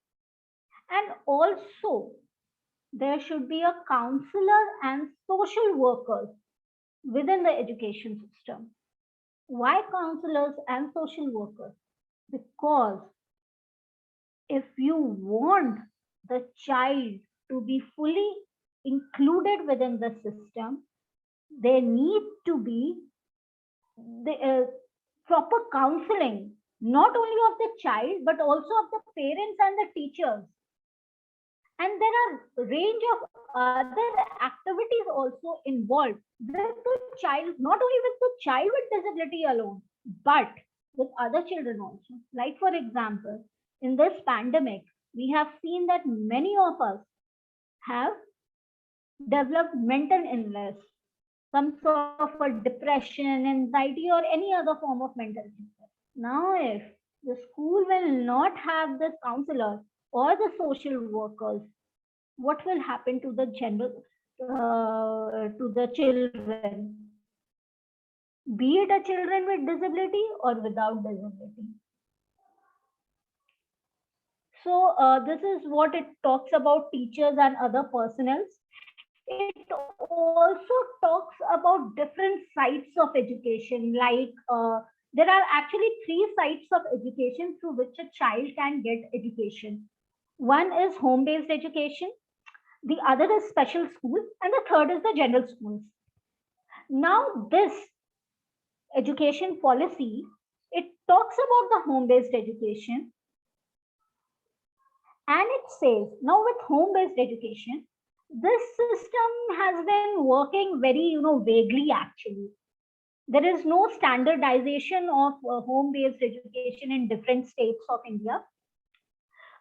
and also there should be a counselor and social workers within the education system. Why counselors and social workers? Because if you want the child to be fully included within the system, there need to be the proper counseling, not only of the child, but also of the parents and the teachers. And there are a range of other activities also involved with the child, not only with the child with disability alone, but with other children also. Like for example, in this pandemic, we have seen that many of us have developed mental illness, some sort of a depression, anxiety, or any other form of mental illness. Now, if the school will not have this counselor or the social workers, what will happen to the to the children, be it a children with disability or without disability? So this is what it talks about teachers and other personnel. it also talks about different sites of education, like there are actually 3 sites of education through which a child can get education. One is home-based education, the other is special school, and the third is the general schools. Now, this education policy, it talks about the home-based education, and it says, now with home-based education, this system has been working very, vaguely actually. There is no standardization of home-based education in different states of India.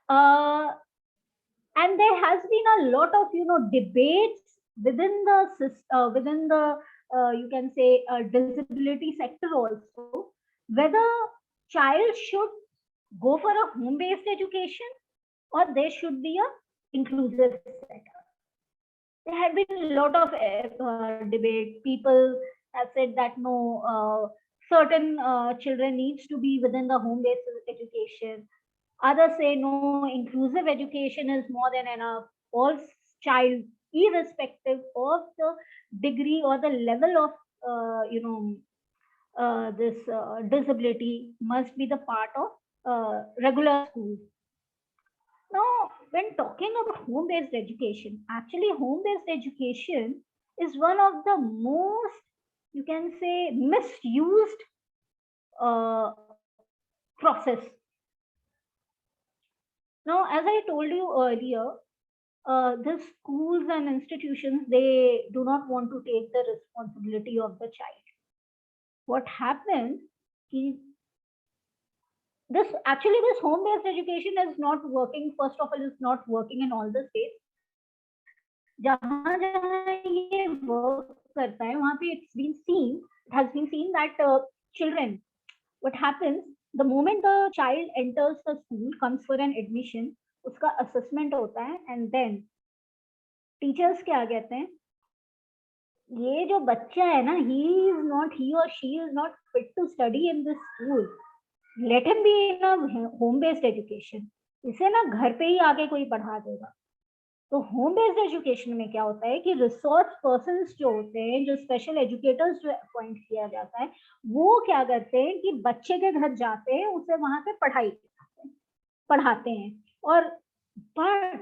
And there has been a lot of, debates within the you can say disability sector also, whether child should go for a home-based education or there should be a inclusive setup. There have been a lot of debate. People have said that no, certain children needs to be within the home-based education. Others say no, inclusive education is more than enough. All child, irrespective of the degree or the level of this disability, must be the part of regular school. Now, when talking about home-based education, actually home-based education is one of the most, you can say, misused process. Now, as I told you earlier, the schools and institutions, they do not want to take the responsibility of the child. What happens is this home-based education is not working. First of all, it's not working in all the states. Jahan ye work karta hai, wahan pe it has been seen that children, what happens, the moment the child enters the school, comes for an admission, uska assessment hota hai, and then teachers क्या कहते हैं, ये जो बच्चा है ना, he or she is not fit to study in this school. Let him be in a home-based education. इसे ना घर पे ही आके कोई पढ़ा देगा. तो होम बेस्ड एजुकेशन में क्या होता है कि रिसोर्स पर्सन्स जो होते हैं, जो स्पेशल एजुकेटर्स जो अपॉइंट किया जाता है, वो क्या करते हैं कि बच्चे के घर जाते हैं, उसे वहां पे पढ़ाते हैं. और बट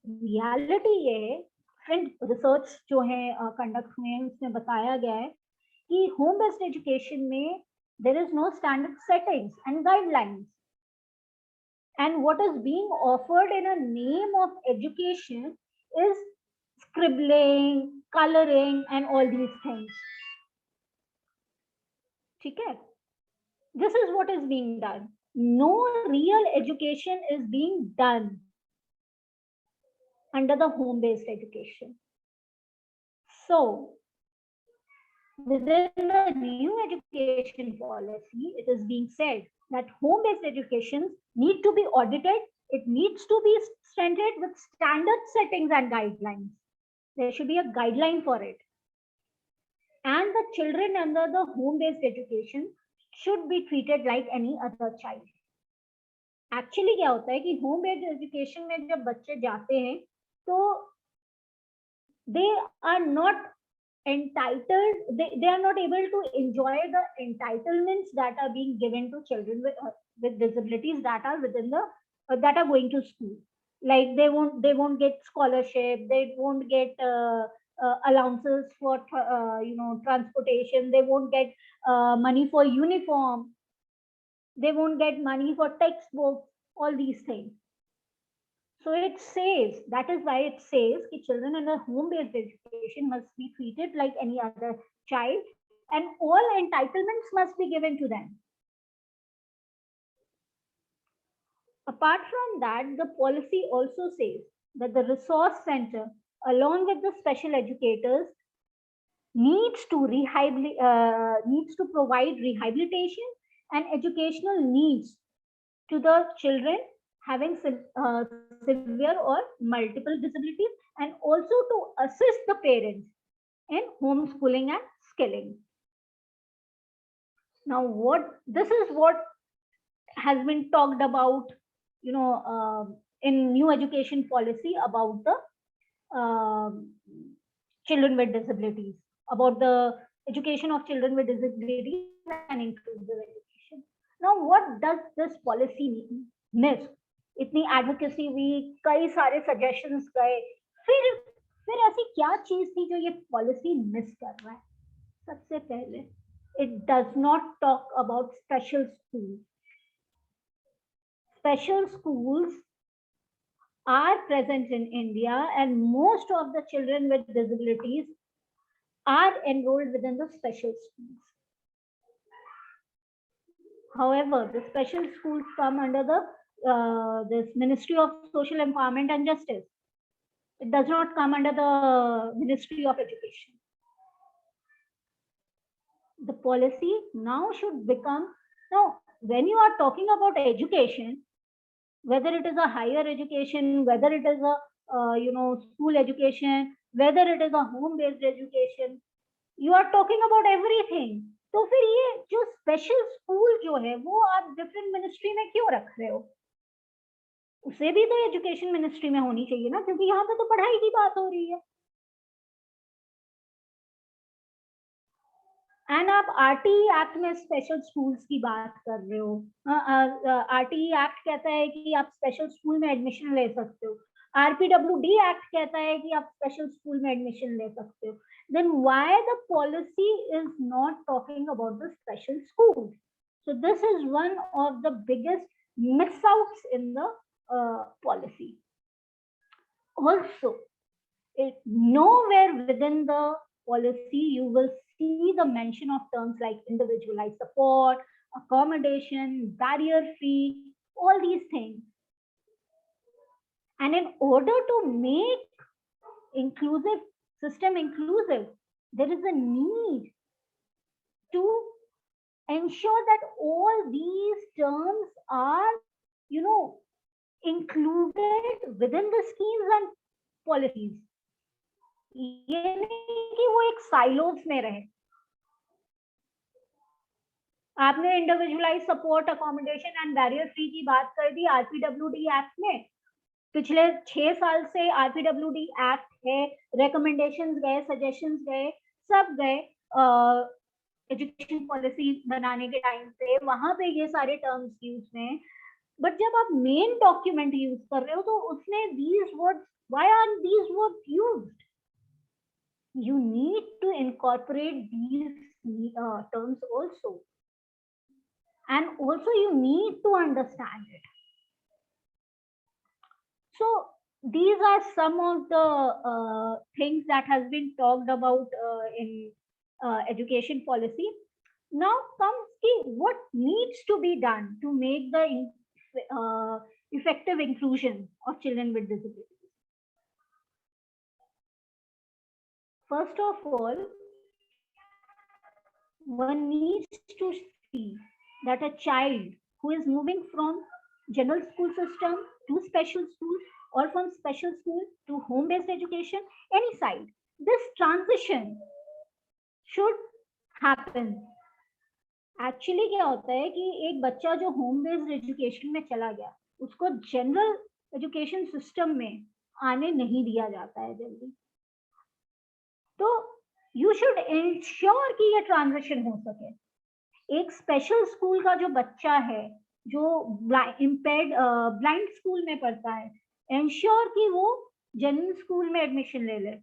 रियलिटी ये है, रिसर्च जो है कंडक्ट हुए हैं, उसमें बताया गया है कि होम बेस्ड एजुकेशन में there is no standard settings and guidelines, and what is being offered in a name of education is scribbling, coloring, and all these things. Okay? This is what is being done. No real education is being done under the home-based education. So, within the new education policy, it is being said that home-based educations need to be audited. It needs to be strengthened with standard settings and guidelines. There should be a guideline for it. And the children under the home-based education should be treated like any other child. Actually, क्या होता है कि home-based education में जब बच्चे जाते हैं, तो they are not entitled, they are not able to enjoy the entitlements that are being given to children with disabilities that are within the that are going to school. Like they won't get scholarship, they won't get allowances for transportation, they won't get money for uniform, they won't get money for textbooks, all these things. So it says, that is why it says that children under home-based education must be treated like any other child, and all entitlements must be given to them. Apart from that, the policy also says that the resource center, along with the special educators, needs to provide rehabilitation and educational needs to the children having severe or multiple disabilities, and also to assist the parents in homeschooling and skilling. Now, this is what has been talked about, in new education policy about the children with disabilities, about the education of children with disabilities and inclusive education. Now, what does this policy miss? इतनी advocacy हुई, कई सारे suggestions गए, फिर ऐसी क्या चीज थी जो ये policy miss कर रहा है? सबसे पहले, it does not talk about special schools. Special schools are present in India, and most of the children with disabilities are enrolled within the special schools. However, the special schools come under the this Ministry of Social Empowerment and Justice. It does not come under the Ministry of Education. The policy now should become, now when you are talking about education, whether it is a higher education, whether it is a school education, whether it is a home-based education, you are talking about everything. तो फिर ये जो special school जो है वो आप different ministry में क्यों रख रहे हो? उसे भी तो एजुकेशन मिनिस्ट्री में होनी चाहिए ना, क्योंकि यहाँ पे तो पढ़ाई की बात हो रही है. एंड आप आरटीई एक्ट में स्पेशल स्कूल्स की बात कर रहे हो. आरटीई एक्ट कहता है कि आप स्पेशल स्कूल में एडमिशन ले सकते हो. आरपीडब्ल्यूडी एक्ट कहता है कि आप स्पेशल स्कूल में एडमिशन ले सकते हो. Then why the policy is not talking about the special schools? So this is one of the biggest miss outs in the policy. Also, nowhere within the policy you will see the mention of terms like individualized support, accommodation, barrier free, all these things. And in order to make system inclusive, there is a need to ensure that all these terms are, included within the schemes and policies. ये नहीं कि वो एक silos में रहे. आपने individualise support, accommodation and barrier free की बात कर दी आरपीडब्ल्यूडी एक्ट में. पिछले 6 साल से आरपीडब्ल्यूडी एक्ट है, रिकमेंडेशंस गए, सजेशंस गए, सब गए एजुकेशन पॉलिसी बनाने के टाइम पे, वहां पे ये सारे टर्म्स यूज में. बट जब आप मेन डॉक्यूमेंट यूज कर रहे हो तो उसमें these words, why are these words used? You need to incorporate these terms also, and also you need to understand it. So these are some of the things that has been talked about in education policy. Now comes what needs to be done to make the effective inclusion of children with disabilities. First of all, one needs to see that a child who is moving from general school system to special school or from special school to home-based education, any side, this transition should happen. Actually क्या होता है कि एक बच्चा जो home-based education में चला गया, उसको general education system में आने नहीं दिया जाता है जल्दी. तो you should ensure कि ये transition हो सके. एक special school का जो बच्चा है, जो blind school में पढ़ता है, ensure कि वो general school में admission ले ले.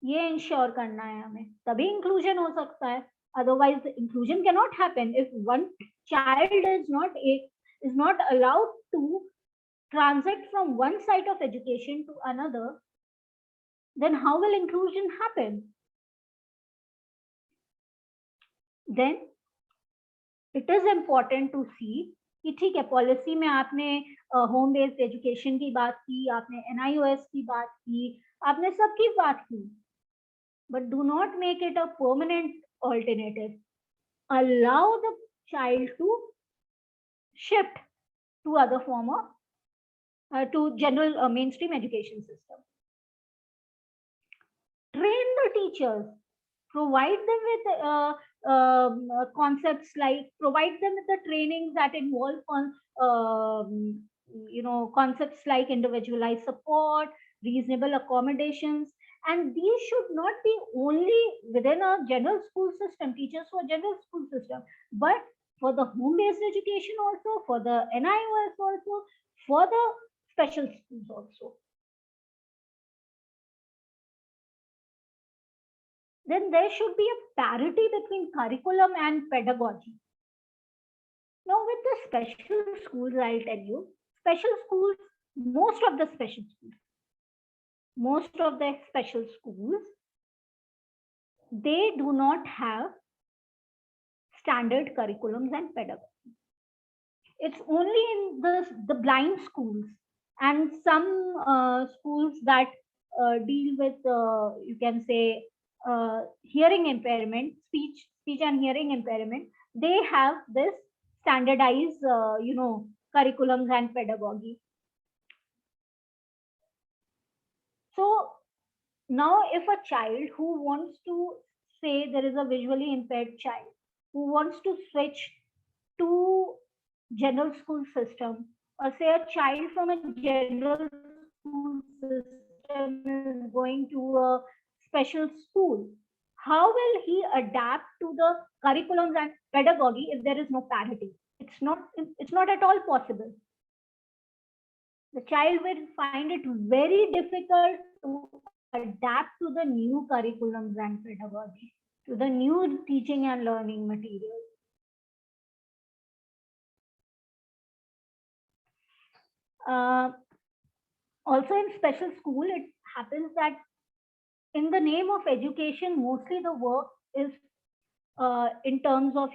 ये ensure करना है हमें, तभी inclusion हो सकता है. Otherwise, inclusion cannot happen if one child is not allowed to transit from one side of education to another. Then how will inclusion happen? Then it is important to see कि ठीक है, policy में आपने home based education की बात की, आपने NIOS की बात की, आपने सबकी बात की, but do not make it a permanent alternative. Allow the child to shift to other form of to general mainstream education system. Train the teachers, provide them with concepts like, provide them with the trainings that involve on concepts like individualized support, reasonable accommodations, and these should not be only within a general school system, teachers for general school system, but for the home-based education also, for the NIOS also, for the special schools also. Then there should be a parity between curriculum and pedagogy. Now with the special schools, I'll tell you, special schools, most of the special schools, they do not have standard curriculums and pedagogy. It's only in the blind schools and some schools that deal with, you can say, hearing impairment, speech and hearing impairment. They have this standardized, curriculums and pedagogy. So now if a child who wants to, say there is a visually impaired child who wants to switch to general school system, or say a child from a general school system is going to a special school, how will he adapt to the curriculums and pedagogy if there is no parity? It's not at all possible. The child will find it very difficult to adapt to the new curriculums and pedagogy, to the new teaching and learning materials. Also in special school, it happens that in the name of education, mostly the work is in terms of,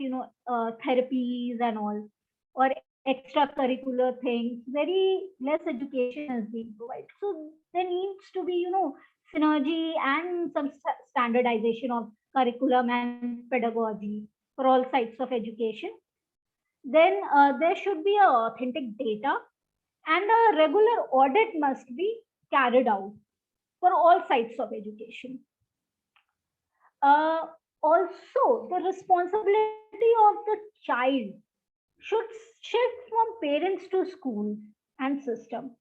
therapies and all, or extracurricular things. Very less education is being provided. So there needs to be, synergy and some standardization of curriculum and pedagogy for all sides of education. Then there should be authentic data, and a regular audit must be carried out for all sides of education. Also, the responsibility of the child should shift from parents to schools and system.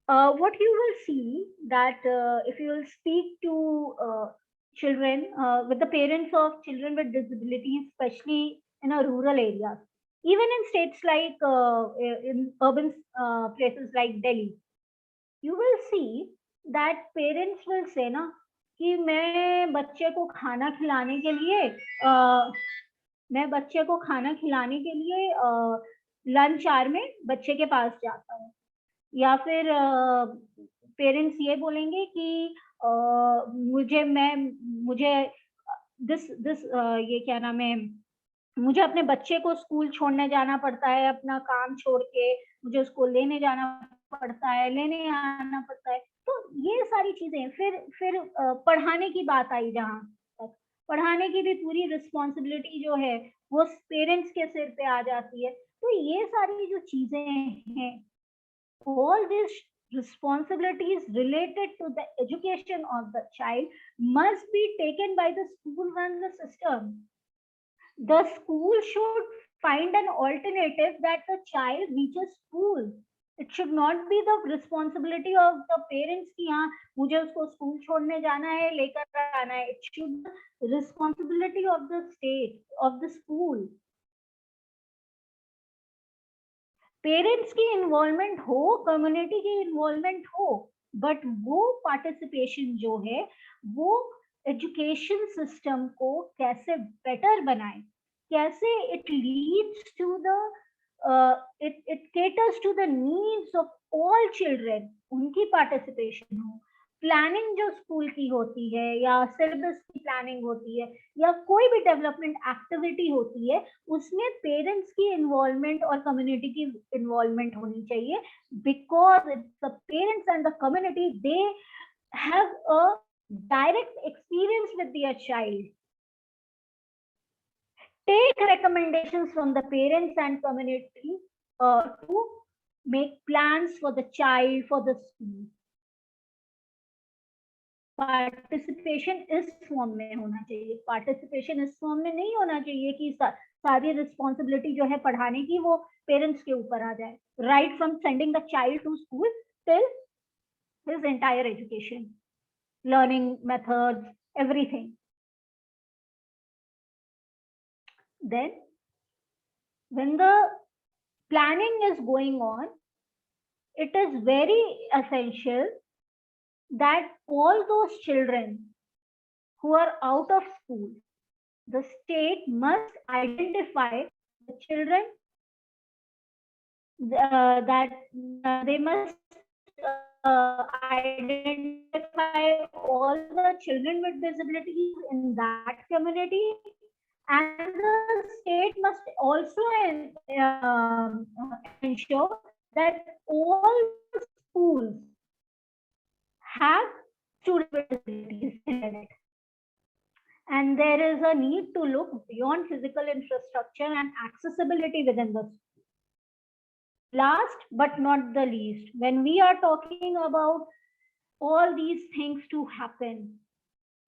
What you will see that if you will speak to children, with the parents of children with disabilities, especially in a rural areas, even in states like in urban places like Delhi, you will see that parents will say na कि मैं बच्चे को खाना खिलाने के लिए lunch hour में बच्चे के पास जाता हूँ, या फिर पेरेंट्स ये बोलेंगे कि मुझे ये क्या नाम है, मुझे अपने बच्चे को स्कूल छोड़ने जाना पड़ता है, अपना काम छोड़ के मुझे उसको लेने जाना पड़ता है, लेने आना पड़ता है। तो ये सारी चीजें, फिर पढ़ाने की बात आई, जहाँ तक पढ़ाने की भी पूरी रिस्पॉन्सिबिलिटी जो है वो पेरेंट्स के सिर पे आ जाती है। तो ये सारी जो चीजें हैं, all these responsibilities related to the education of the child must be taken by the schools and the system. The school should find an alternative that the child reaches school. It should not be the responsibility of the parents कि हाँ मुझे उसको school छोड़ने जाना है, लेकर आना है. It should be the responsibility of the state, of the school. Parents की इन्वॉल्वमेंट हो, कम्युनिटी की इन्वॉल्वमेंट हो, बट वो पार्टिसिपेशन जो है वो एजुकेशन सिस्टम को कैसे बेटर बनाए, कैसे it leads to the it caters to the needs of all children, उनकी पार्टिसिपेशन हो. प्लानिंग जो स्कूल की होती है, या सिलेबस की प्लानिंग होती है, या कोई भी डेवलपमेंट एक्टिविटी होती है, उसमें पेरेंट्स की इन्वॉल्वमेंट और कम्युनिटी की इन्वॉल्वमेंट होनी चाहिए, because the parents and the community they have a direct experience with their child. Take recommendations from the parents and community to make plans for the child, for the school. Participation इस form में होना चाहिए. Participation इस form में नहीं होना चाहिए कि सारी रिस्पॉन्सिबिलिटी जो है पढ़ाने की वो पेरेंट्स के ऊपर आ जाए. Right from sending the child to school till his entire education, learning methods, everything. Then, when the planning is going on, it is very essential that all those children who are out of school, the state must identify the children that they must identify all the children with disabilities in that community, and the state must also ensure that all schools have students with disabilities in it. And there is a need to look beyond physical infrastructure and accessibility within the school. Last but not the least, when we are talking about all these things to happen,